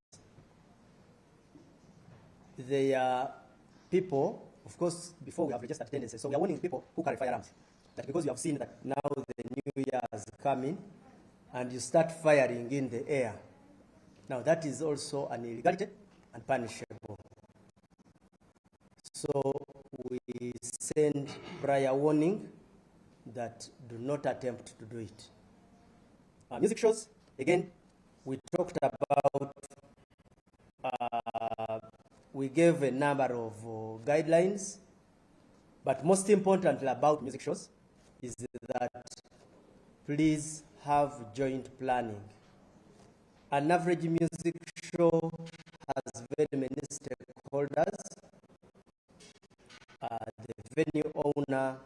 they are people, of course, before we have registered tendencies, so we are warning people who carry firearms that because you have seen that now the new year has come in and you start firing in the air. Now that is also an illegality and punishable. So we send prior warning that do not attempt to do it. Music shows, again, we talked about, we gave a number of guidelines, but most importantly about music shows is that please have joint planning. An average music show has very many stakeholders. The venue owner,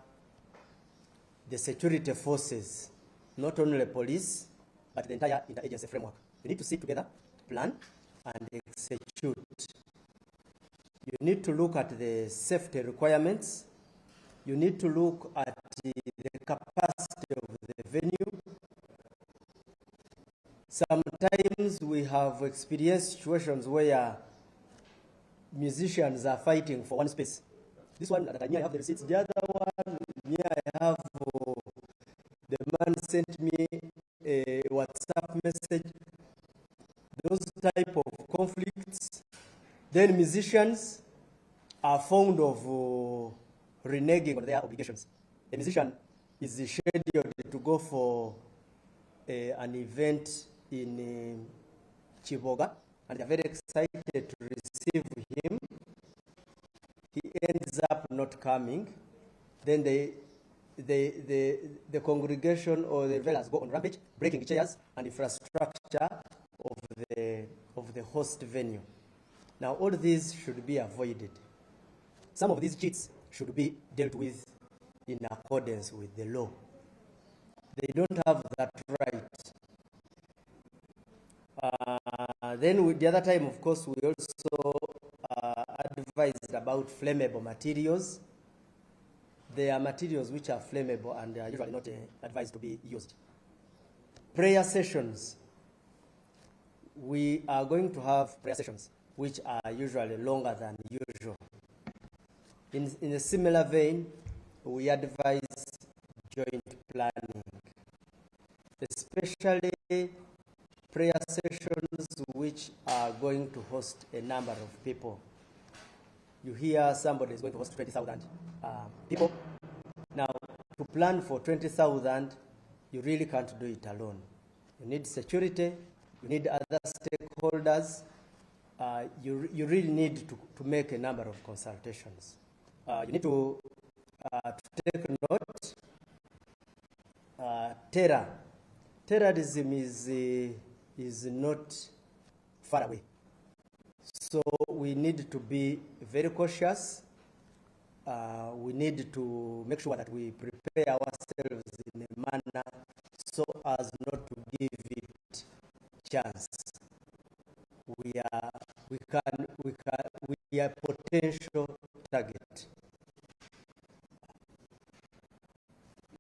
the security forces, not only police, but the entire interagency framework. You need to sit together, plan, and execute. You need to look at the safety requirements. You need to look at the capacity of the venue. Sometimes we have experienced situations where musicians are fighting for one space. This one, I have the receipts. The other one, I have, the man sent me a WhatsApp message. Those type of conflicts. Then musicians are fond of reneging on their obligations. A musician is scheduled to go for an event in Chiboga, and they're very excited to receive him. He ends up not coming. Then the congregation or the veilers go on rampage, breaking chairs and infrastructure of the host venue. Now, all these should be avoided. Some of these cheats should be dealt with in accordance with the law. They don't have that right. Then the other time, of course, we also advised about flammable materials. There are materials which are flammable and are usually not advised to be used. Prayer sessions. We are going to have prayer sessions which are usually longer than usual. In a similar vein, we advise joint planning, especially prayer sessions which are going to host a number of people. You hear somebody is going to host 20,000 people. Now, to plan for 20,000, you really can't do it alone. You need security, you need other stakeholders, you really need to make a number of consultations. You need to take note. Terrorism is not far away. So we need to be very cautious. We need to make sure that we prepare ourselves in a manner so as not to give it chance. We are potential target.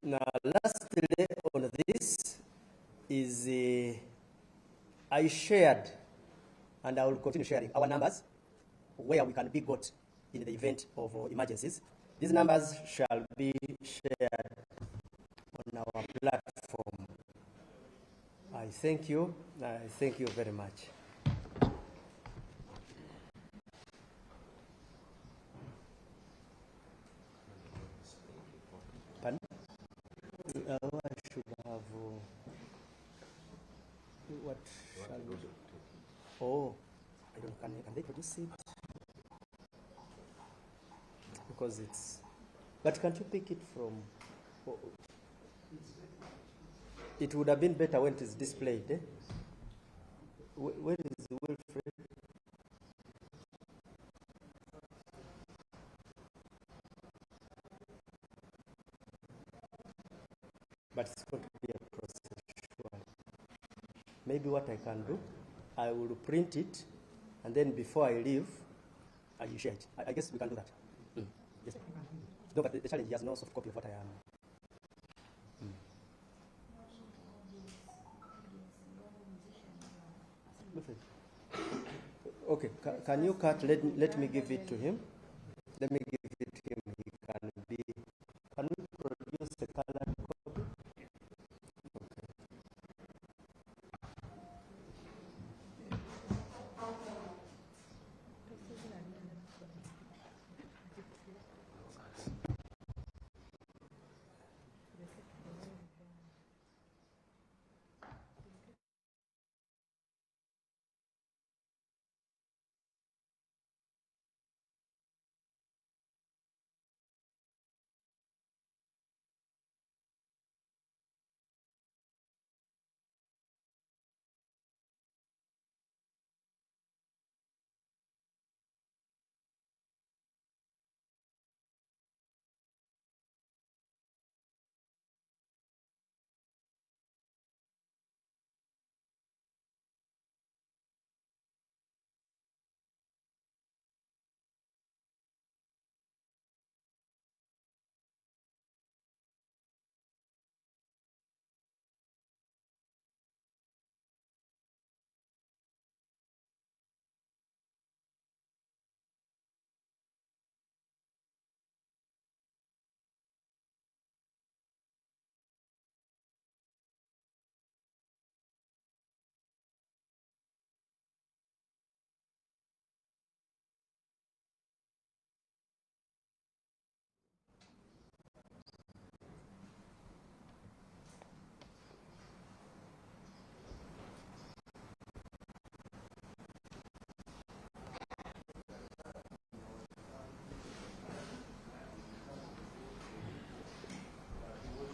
Now, lastly on this is I shared, and I will continue sharing our numbers where we can be got in the event of emergencies. These numbers shall be shared on our platform. I thank you. I thank you very much. Pardon? I should have. What shall we do? Oh, I don't. Can they produce it? Because it's. But can't you pick it from? Oh, it would have been better when it is displayed. Eh? Where is Wilfred? But it's going to be a process. Maybe what I can do, I will print it, and then before I leave, I will share it. I guess we can do that. Yes. No, but the challenge he has no soft copy of what I am. Okay, can you cut? Let me give it to him. Let me give it to him. He can be. Can we produce a colored copy? Okay.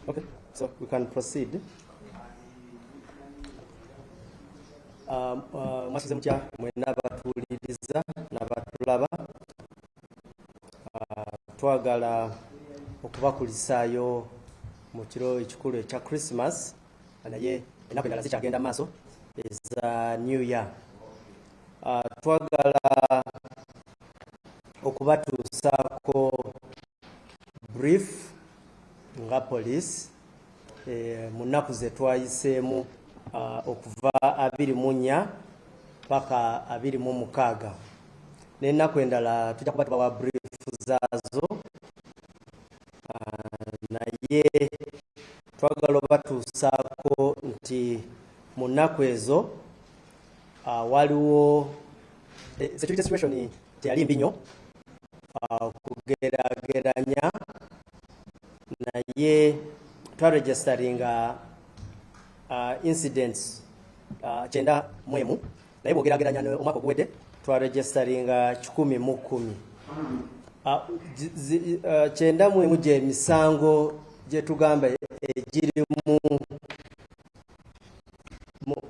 Okay, so we can proceed. Mwasize mutya mwena abatuwuliriza n'abatulaba. Twagala okubakulisaayo mu kiro ekikulu ekya Christmas, naye ennaku endala zikyagenda maaso eza New Year. Twagala okubatuusaako brief nga police mu nnaku ze twayiseemu okuva 24 paka 26. N'ennaku endala tujja kuba tubawa brief zaazo, naye twagala obatuusaako nti mu nnaku ezo waliwo security situation teyali mbi nnyo kugeraageranya, naye twaregisteringa incidents 91, naye bwogerageranya omwaka oguwedde twaregisteringa 110. 91 gye misango gye tugamba egirimu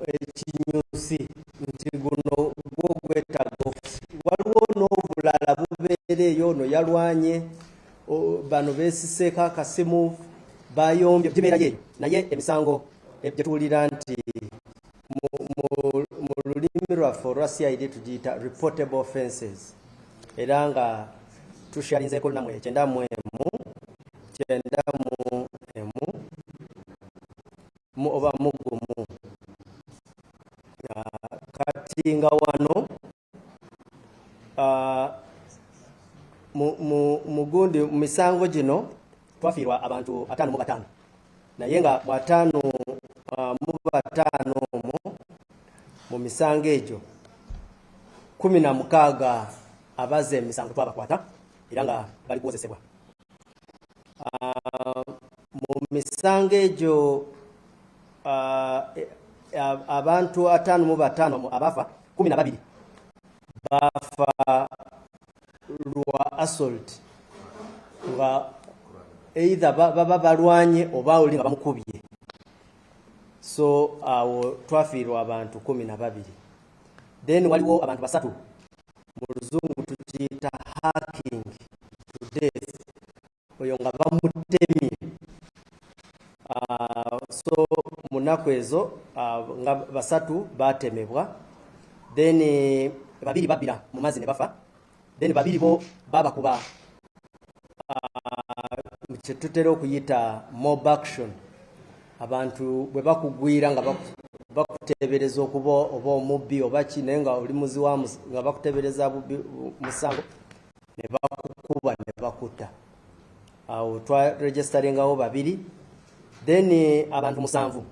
ekinyusi nti guno gwo gwetaaga. Waliwo n'obulala bubeereeyo, ono yalwanye, bano beesiseeko akasimu, bayombye, gibeerayo eyo. Naye emisango gye tuwulira nti mu lulimi lwaffe olwa CID tugiyita reportable offences, era nga tushalinzeeko namwe 91 oba mugumu. Kati nga wano mugundi mu misango gino twafiirwa abantu 55, naye nga 55 omwo mu misango egyo 16 abaze emisango twabakwata era nga bali kuwozesebwa. Mu misango egyo abantu 55 abafa, 12 bafa lwa assault, nga either baba balwanye oba oli nga bamukubye. So awo twafiirwa abantu 12. Then waliwo abantu 3 mu luzungu tukiyita hacking to death, oyo nga bamutemye. So munaku ezo nga 3 batemebwa, then 2 babira mu mazzi ne bafa, then 2 bo babakuba kye tutera okuyita mob action. Abantu bwe bakugwira nga bakutebereza okuba oba omubbi oba ki, naye nga oli muzi wa nga bakutebereza musango, ne bakukuba ne bakutta. Awo twaregisteringawo 2. Then abantu 7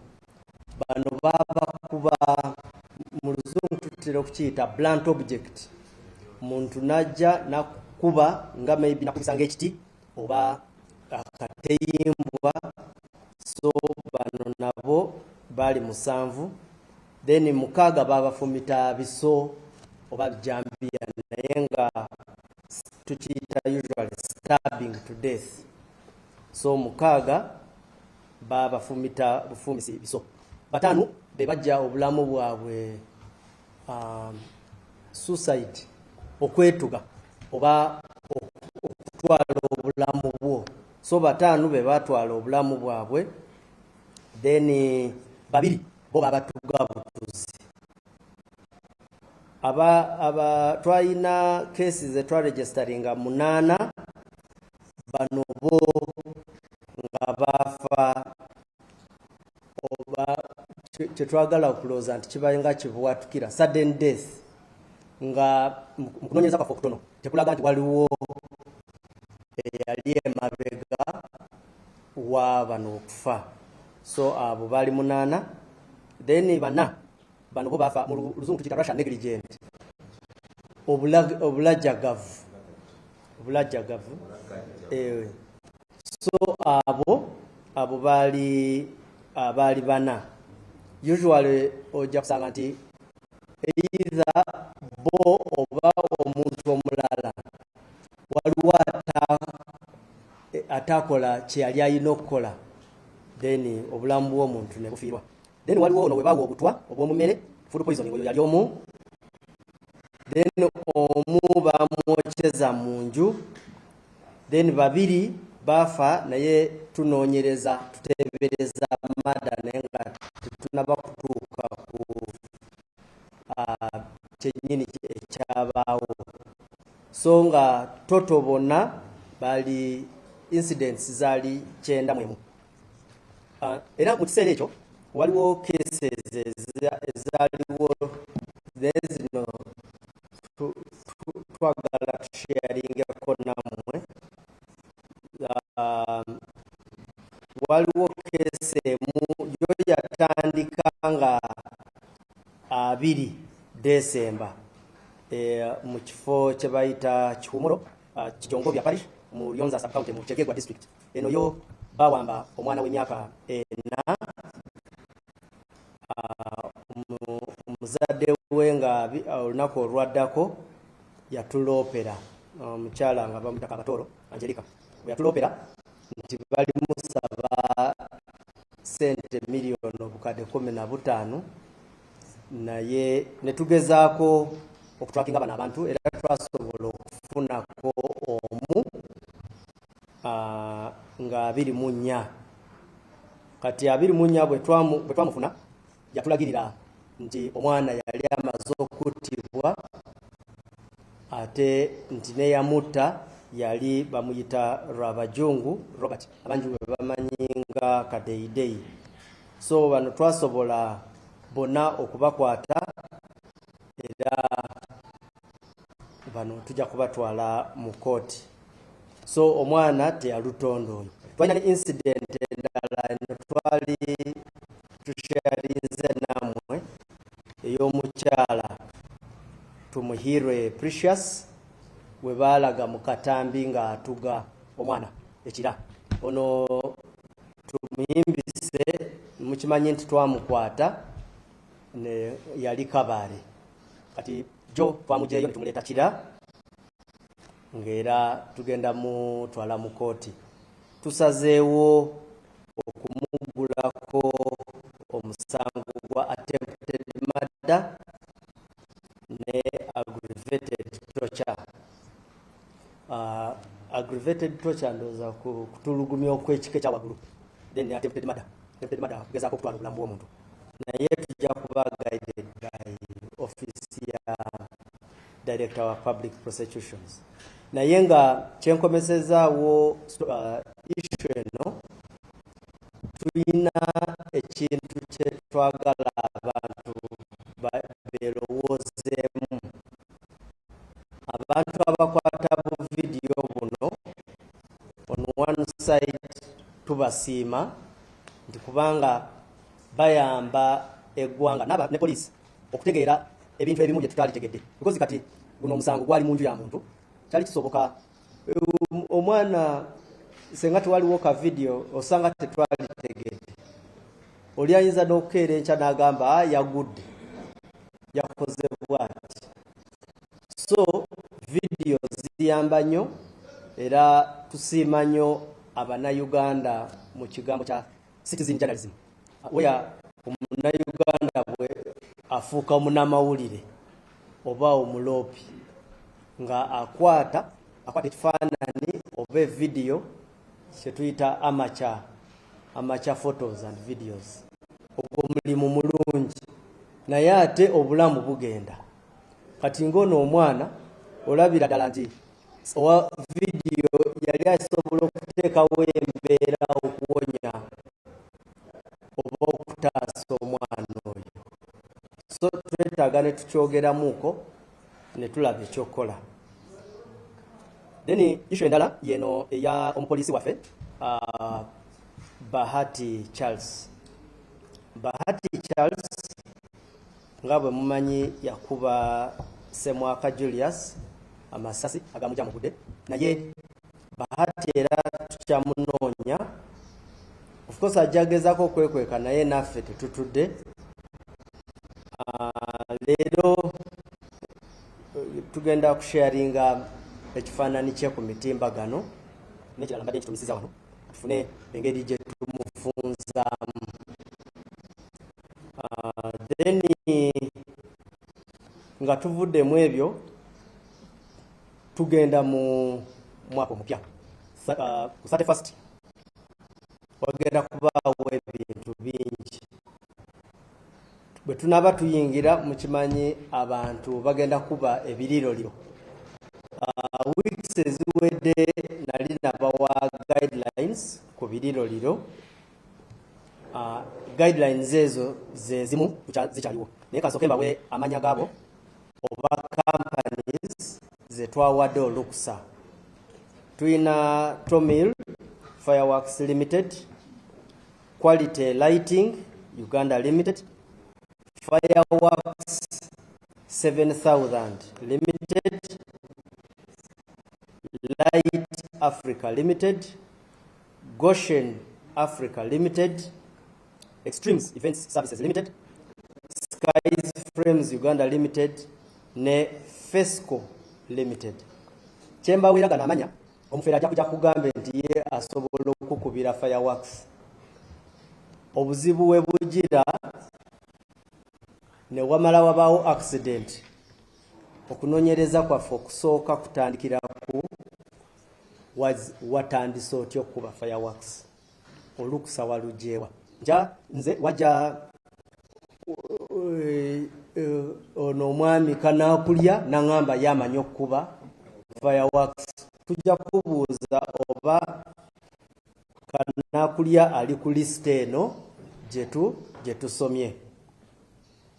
bano babakuba, mu luzungu tutera okukiyita blunt object. Muntu najja nakuba nga maybe nakubisa ng'ekiti oba akateyimbwa. So bano nabo bali 7. Then 6 babafumita biso oba bijambia, naye nga tukiyita usually stabbing to death. So 6 babafumita bufumisi biso. 5 be bajja obulamu bwabwe suicide, okwetuga oba okutwala obulamu bwo. So 5 be batwala obulamu bwabwe, then 2 bo babatuga butuzi. Twalina cases ze twaregisteringa 8, bano bo nga bafa oba kyetwagala okulooza nti kibaye nga kibuwatukira, sudden death, nga mukunoonyeza kwaffe okutono tekulaga nti waliwo eyali emabega wa bano okufa. So abo bali 8. Then 4 bano bo bafa mu luzungu tukiyita Russian negligent, obulajjagavu. So abo bali 4. Usually ojja kusanga nti either bo oba omuntu omulala waliwo atakola kye yali alina okukola then obulamu bw'omuntu ne bufiirwa. Then waliwo ono webawa obutwa obw'omumere food poisoning, oyo yali omu. Then omu bamwokyeza mu nju. Then babiri bafa naye tunoonyereza tuteebereza mada naye nga tetunaba kutuuka ku kyennyini ekyabaawo. So nga toto bonna bali incidents zaali 9. Era mu kiseera ekyo waliwo cases ezaaliwo naye zino twagala tusharingeko nammwe. Waliwo case emu yo yatandika nga 2 December mu kifo kye bayita Kihumuro, Kijongobya parish mu Lyonza sub county mu Kyegegwa district. Eno yo bawamba omwana w'emyaka 4, omuzadde we nga olunaku olwaddako yatuloopera, omukyala nga bamutaka Abatoro Angelica we yatuloopera nti bali musaba sente miliyoni obukadde 15, naye ne tugezaako okutwakinga bano abantu era twasobola okufunako omu nga 24. Kati 24 bwe twamufuna yatulagirira nti omwana yali amaze okuttibwa ate nti neyamutta yali bamuyita Rwabajungu Robert, abangi bwe bamanyi nga Kadeideyi. So bano twasobola bonna okubakwata era bano tujja kubatwala mu kooti. So omwana teyalutondo oyo. Twalina ne incident endala twali tusharinze namwe ey'omukyala Tumuhirwe Precious we baalaga mu katambi nga atuga omwana ekira. Ono tumuyimbise mukimanyi nti twamukwata ne yali Kabale. Kati jo twamujeeyo ne tumuleeta kira ng'era tugenda mutwala mu kooti. Tusazeewo okumugulako omusango gwa attempted murder ne aggravated torture. Aggravated torture ndoza kutulugumya okw'ekika ekya waggulu, then attempted murder kugezaako okutwala obulamu bw'omuntu. Naye tujja kuba guided by office ya Director wa Public Prosecutions. Naye nga kyenkomesezaawo issue eno, tulina ekintu kye twagala abantu beerowoozeemu. Abantu abakwata bu video buno on one side tubasiima nti kubanga bayamba eggwanga ne police okutegeera ebintu ebimu gye tutalitegedde, because kati guno omusango gwali mu nju ya muntu. Kyali kisoboka omwana senga tewaliwo ka video osanga tetwalitegedde, oli ayinza n'okukeera enkya n'agamba yagudde yakoze bwati. So video ziyamba nnyo era tusiima nnyo Abanayuganda mu kigambo kya citizen journalism, where omunayuganda bwe afuuka omunamawulire oba omuloopi nga akwata ekifaananyi oba video kye tuyita amateur photos and videos. Ogwo mulimu mulungi naye ate obulamu bugenda. Kati ng'ono omwana olabira ddala nti owa video yali asobola okuteekawo embeera okuwonya oba okutaasa omwana oyo. So twetaaga ne tukyogeramuuko ne tulaba ekyokukola. Then issue endala yeno eya omupoliisi waffe Bahati Charles nga bwe mumanyi yakuba Ssemwaka Julius amasasi agamujja mu budde, naye Bahati era tukyamunoonya. Of course ajagezaako okwekweka naye naffe tetutudde. Leero tugenda kusharinga ekifaananyi kye ku mitimbagano n'ekirala mbadde nkitumisiza wano tufune engeri gye tumufunza nga tuvuddemu ebyo tugenda mu mwaka omupya ku 31st wagenda kubaawo ebintu bingi bwe tunaba tuyingira mukimanyi abantu bagenda kuba ebiriroliro weeks eziwedde nali nabawa guidelines ku biriroliro guidelines ezo zezimu zikyaliwo naye kasooke mbawe amanya gaabo oba companies zetwawadde olukusa tuyina Tomil Fireworks Limited, Quality Lighting Uganda Limited, Fireworks 7000 Limited, Light Africa Limited, Goshen Africa Limited, Extremes Events Services Limited, Skies Frames Uganda Limited ne Fesco Limited. Chemba wiraga namanya omufera ajja kujja kugambe nti ye asobola okukubira fireworks obuzibu we bujira ne wamala wabaawo accident okunonyereza kwaffe okusooka kutandikira ku watandise otya okuba fireworks olukusa walujeewa nze wajja ono omwami kanaakulya naŋŋamba yamanyi okuba fireworks tujja kubuuza oba kanaakulya ali ku list eno gye tusomye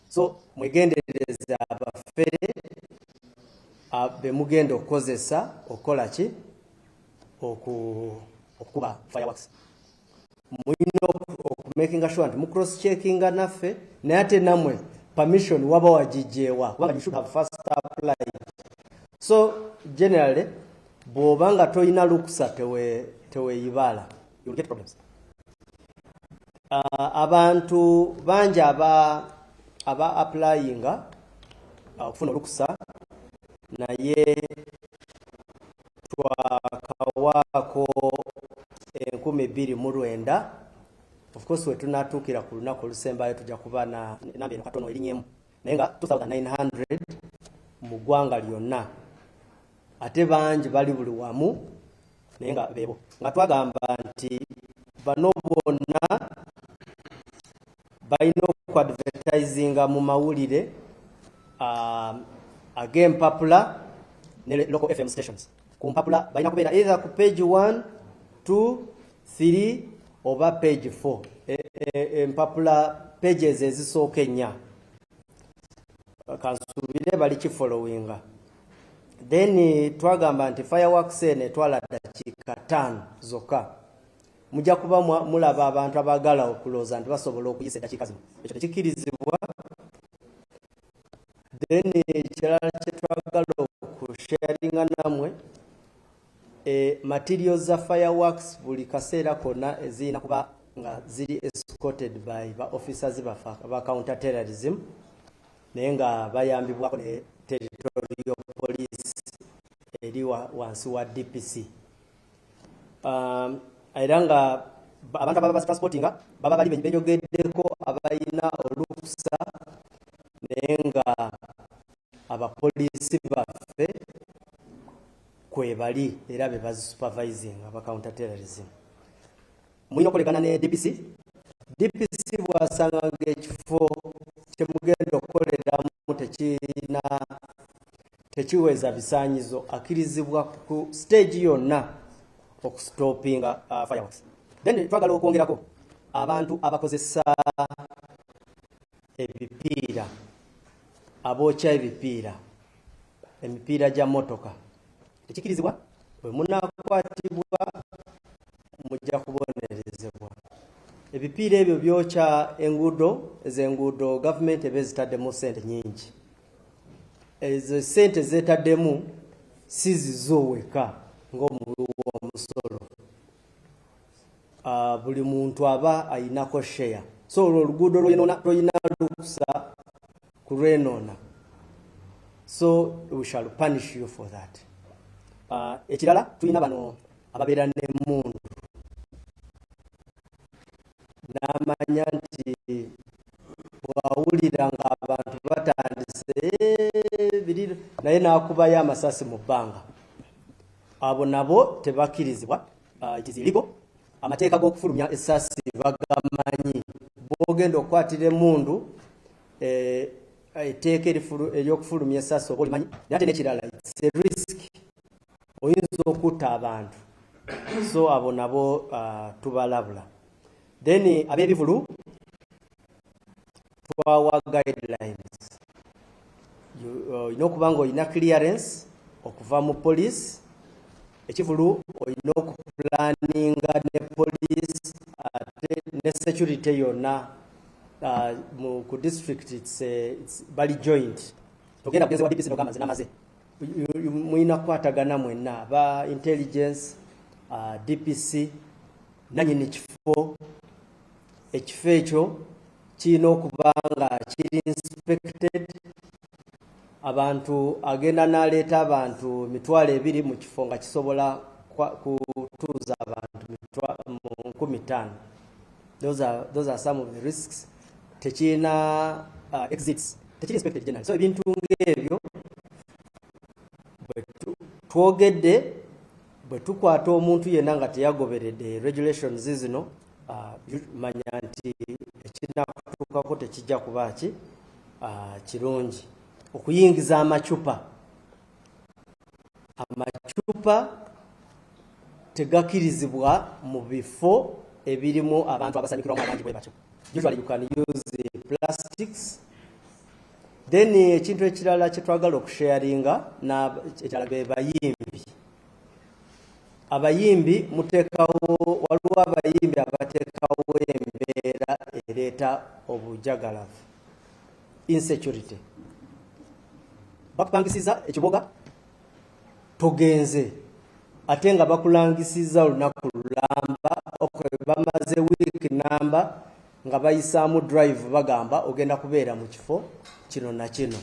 so mwegendereze abafere be mugenda okukozesa okukola ki okuba fireworks mulina okumakinga sure nti mucross checkinga naffe naye ate namwe permission waba wagijeewa kubanga you should have first applied so generally bw'oba nga toyina lukusa teweeyibala you'll get problems. Abantu bangi aba applyinga okufuna olukusa naye twakawaako 2029 of course wetunatuukira ku lunaku olusembayo tujja kuba namba eno katono erinyemu naye nga 2900 mu ggwanga lyonna ate bangi bali buli wamu naye nga beebo nga twagamba nti bano bonna balina okwadvertisinga mu mawulire ag'empapula ne local FM stations ku mpapula balina kubeera either ku page 1 2 3 oba page 4 empapula pages ezisooka ennya kansuubire bali kifollowinga then twagamba nti fireworks eno etwala ddakiika 5 zokka mujja kuba mulaba abantu abaagala okulooza nti basobola okuyisa eddakiika zino ekyo tekikkirizibwa then ekirala kye twagala okusharinga namwe materials za fireworks buli kaseera konna ezirina kuba nga ziri escorted by ba officers ba counter terrorism naye nga bayambibwako ne territorial police eri wansi wa DPC era nga abantu ababa transportinga baba bali benjogeddeko abalina olukusa naye nga abapoliisi baffe kwebali era be bazisupervising aba counter terrorism mulina okukolekana ne DPC bwasanga ng'ekifo kyemugenda okukoleramu tekiweza bisaanyizo akkirizibwa ku stage yonna okustopinga fireworks. Then twagala okwongerako abantu abakozesa ebipiira abookya emipiira gya motoka tekikkirizibwa bwe munaakwatibwa mujja kubonerezebwa. Ebipiira ebyo byokya enguudo gavumenti eba ezitaddemu ssente nyingi. Ezo ssente zeetaddemu si zizo weka ng'omulu w'omusolo. Buli muntu aba ayinako share. So olwo oluguudo lwonoona toyina lukusa kulwenoona. So we shall punish you for that. Ekirala tulina bano ababeera n'emmundu. N'amanya nti bw'awulira ng'abantu batandise naye n'akubayo amasasi mu bbanga. Abo nabo tebakirizibwa. It is illegal. Amateeka g'okufulumya essasi bagamanyi. Bw'ogenda okukwatira emmundu etteeka ery'okufulumya essasi oba olimanyi, naye ate n'ekirala, it's a risk. Oyinza okutta abantu. So abo nabo tubalabula. Then ab'ebivulu twawa guidelines. Olina okuba ng'olina clearance okuva mu police. Ekivulu olina okupulaninga ne police ate ne security yonna ku district it's bali joint. Togenda kugeza wa DPC n'ogamba nze namaze. Mulina kukwatagana mwenna aba intelligence, DPC, nannyini kifo. Ekifo ekyo kirina okuba nga kiri inspected. Abantu agenda n'aleeta abantu 2,000 mu kifo nga kisobola kutuuza abantu 5,000. Those are some of the risks. Tekirina exits. Tekiri inspected generally. So ebintu ng'ebyo twogedde bwe tukwata omuntu yenna nga teyagoberedde regulations zino, manya nti ekinakutuukako tekijja kuba kirungi. Okuyingiza amacupa tegakirizibwa mu bifo ebirimu abantu abasanyukiramu abangi bwe batyo. Usually you can use plastics. Then ekintu ekirala kye twagala okusharinga ekirala be bayimbi. Abayimbi muteekawo, waliwo abayimbi abateekawo embeera ereeta obujagalavu, insecurity. Bakupangisiza ekiboga togenze ate nga bakulangisiza olunaku lulamba, bamaze wiiki namba nga bayisaamu drive bagamba ogenda kubeera mu kifo kino na kino.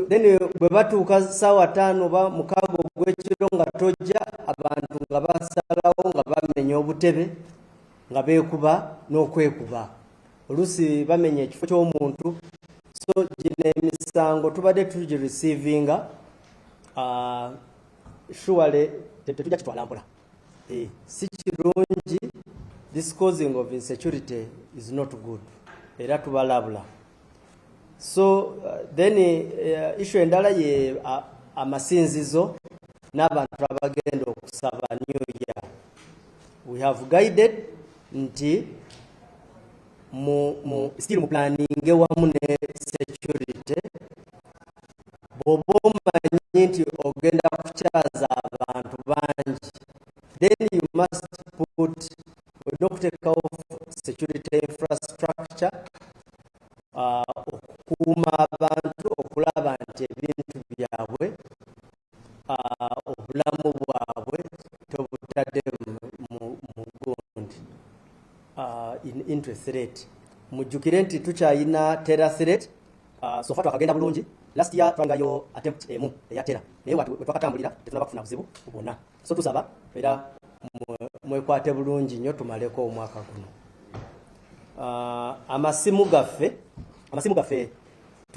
Then bwe batuuka ssaawa 5 oba 6 ogw'ekiro nga tojja, abantu nga basalawo nga bamenya obutebe nga beekuba n'okwekuba. Oluusi bamenya ekifo ky'omuntu. So gino emisango tubadde tugirecevinga, surely tetujja kitwala mpola. Si kirungi. This causing of insecurity is not good. Era tubalabula. So then issue endala ye amasinzizo n'abantu abagenda okusaba New Year. We have guided nti still mu planning wamu ne security. Bw'oba omanyi nti ogenda kukyaza abantu bangi, then you must put okutekawo security infrastructure, okukuuma abantu, okulaba nti ebintu byabwe, obulamu bwabwe tobutadde mu gundi, into threat. Mujjukire nti tukyayina terror threat. So far twakagenda bulungi. Last year twangayo attempt emu eya terror, naye twakatambulira tetunaba kufuna buzibu bwonna. So tusaba era mwekwate bulungi nnyo tumaleko omwaka guno. Amasimu gaffe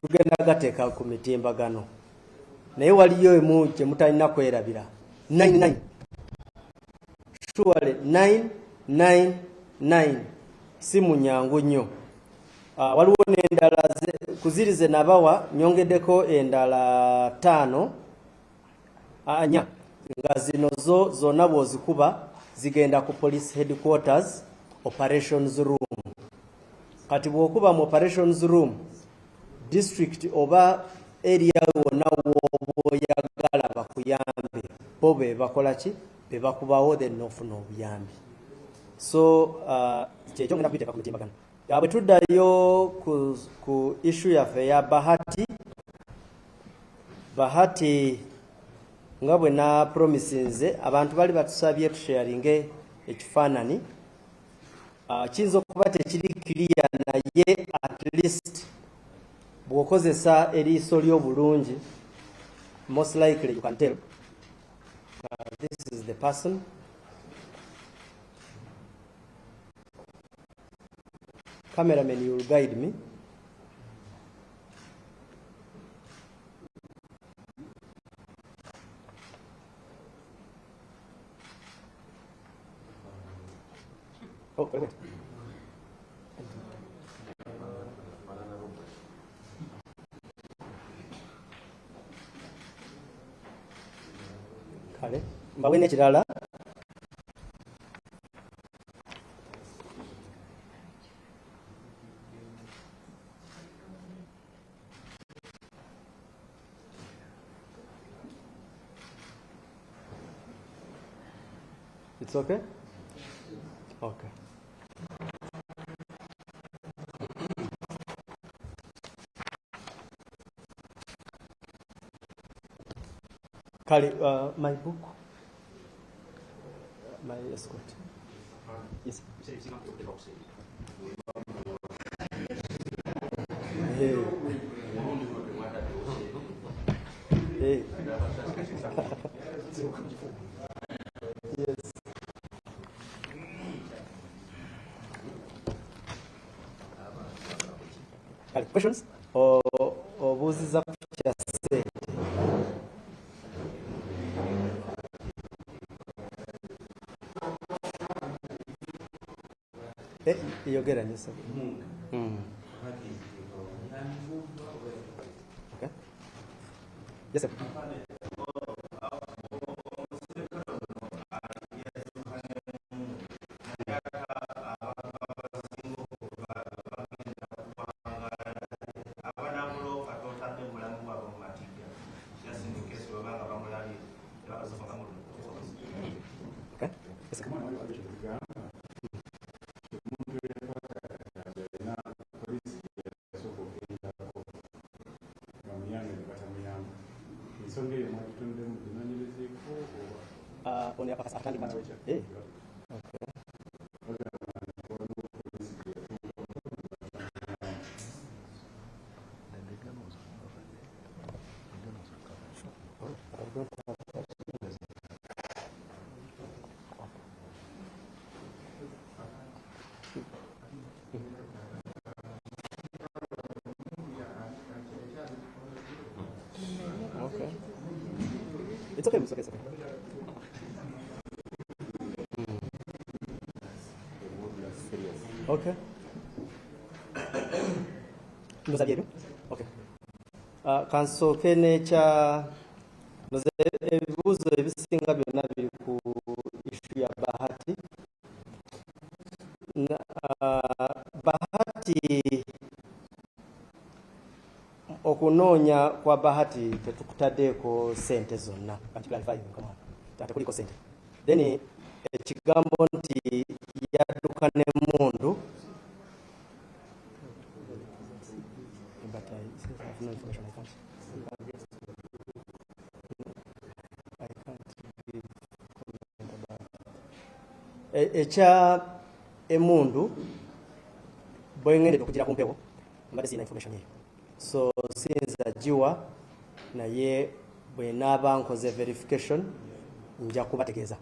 tugenda gateeka ku mitimbagano, naye waliyo emu gye mutalina kwerabira. 99 surely 999 simu nyangu nnyo. Waliwo n'endala kuzirize nabawa, nyongeddeko endala 5 anya nga zino zonna bw'ozikuba zigenda ku police headquarters operations room. Kati bw'okuba mu operations room, district oba area wonna w'oba oyagala bakuyambe, bo be bakola ki? Be bakubawo then n'ofuna obuyambi. So kyekyo ngenda kubiteeka ku mitimbagano. Bwe tuddayo ku issue yaffe ya Bahati nga bwe na promisinze, abantu bali batusabye tusharinge ekifaananyi. Kiyinza okuba tekiri clear, naye at least bw'okozesa eriiso ly'obulungi, most likely you can tell this is the person. Cameraman, you will guide me. wait. Kale, mbawe n'ekirala. It's okay? Okay. Kale, my book, my escort. Yes. Hey. Hey. Yes. Kale, questions? Obuuziza ku kya ssente. Yogera nyo sir. Okay. Yes sir. Okay. Yes sir. On est pas attendu. Eh. Okay. Okay. It's okay, it's okay, it's okay. Okay. Ndoza byeru? Okay. Kansooke n'ekya ndoza ebibuuzo ebisinga byonna biri ku ishu ya Bahati. Bahati, okunoonya kwa Bahati tetukutaddeeko ssente zonna. Tekuliko ssente. Then ekigambo nti yadduka n'emmundu, but I have no information. I can't give comment about it. Ekya emmundu bwengendedde okugira ku mpewo mbadde sirina information yeyo, so siyinza giwa, naye bwe naaba nkoze verification nja kubategeeza.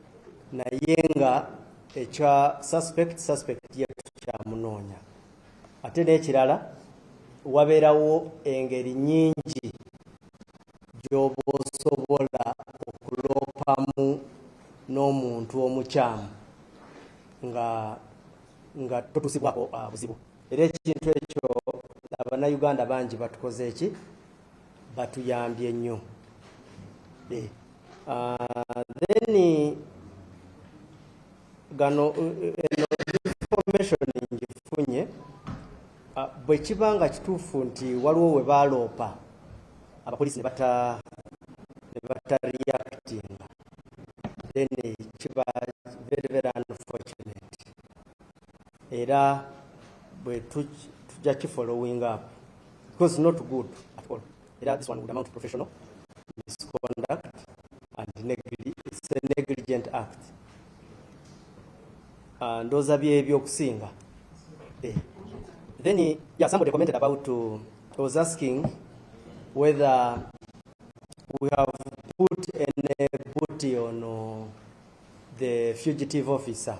Naye nga ekya suspect yetu kyamunoonya. Ate n'ekirala, wabeerawo engeri nnyingi gy'oba osobola okuloopamu n'omuntu omukyamu nga totuusibwako buzibu. Era ekintu ekyo Abannayuganda bangi batukoze eki, batuyambye nnyo. Then gano information ngifunye, bwe kiba nga kituufu nti waliwo we baloopa abapoliisi ne bata reactinga, then kiba very very unfortunate. Era bwe tujja kifollowing up, because not good at all. Era this one would amount to professional misconduct and it's a negligent act. Ndooza by'ebyokusinga. Then somebody commented about I was asking whether we have put any booty on the fugitive officer.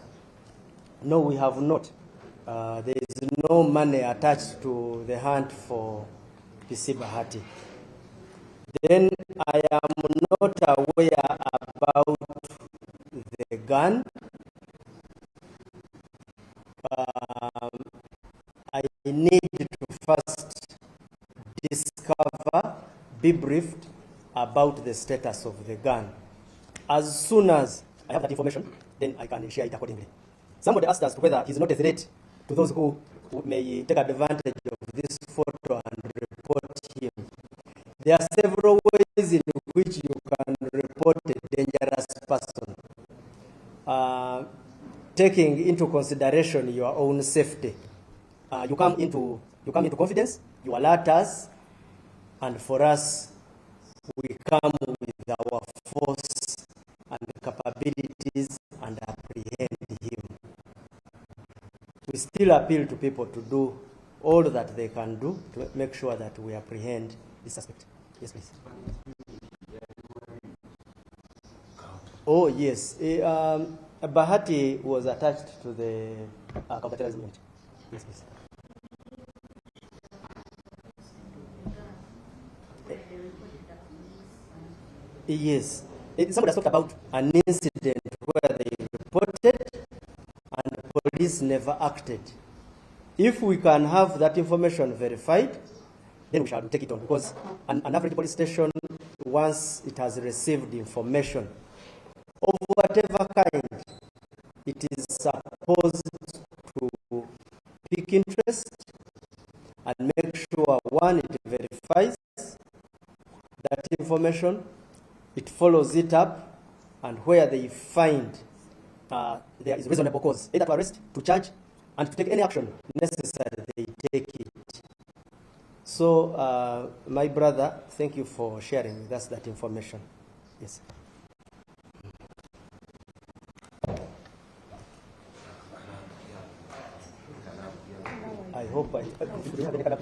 No, we have not. There is no money attached to the hunt for PC Bahati. Then I am not aware about the gun. need to first discover, be briefed about the status of the gun. As soon as I have that information, then I can share it accordingly. Somebody asked us whether he's not a threat to those who may take advantage of this photo and report him. There are several ways in which you can report a dangerous person, taking into consideration your own safety. You come into confidence, you alert us, and for us, we come with our force and capabilities and apprehend him. We still appeal to people to do all that they can do to make sure that we apprehend the suspect. Yes, please. Oh, yes. Bahati was attached to the counterterrorism unit. Yes, please. Yes. Somebody has talked about an incident where they reported and police never acted. If we can have that information verified, then we shall take it on, because an average police station, once it has received information of whatever kind, it is supposed to pick interest and make sure, one, it verifies that information, it follows it up, and where they find there is reasonable cause, either to arrest, to charge, and to take any action necessary, they take it. So, my brother, thank you for sharing with us that information. Yes. I hope do you have any kind of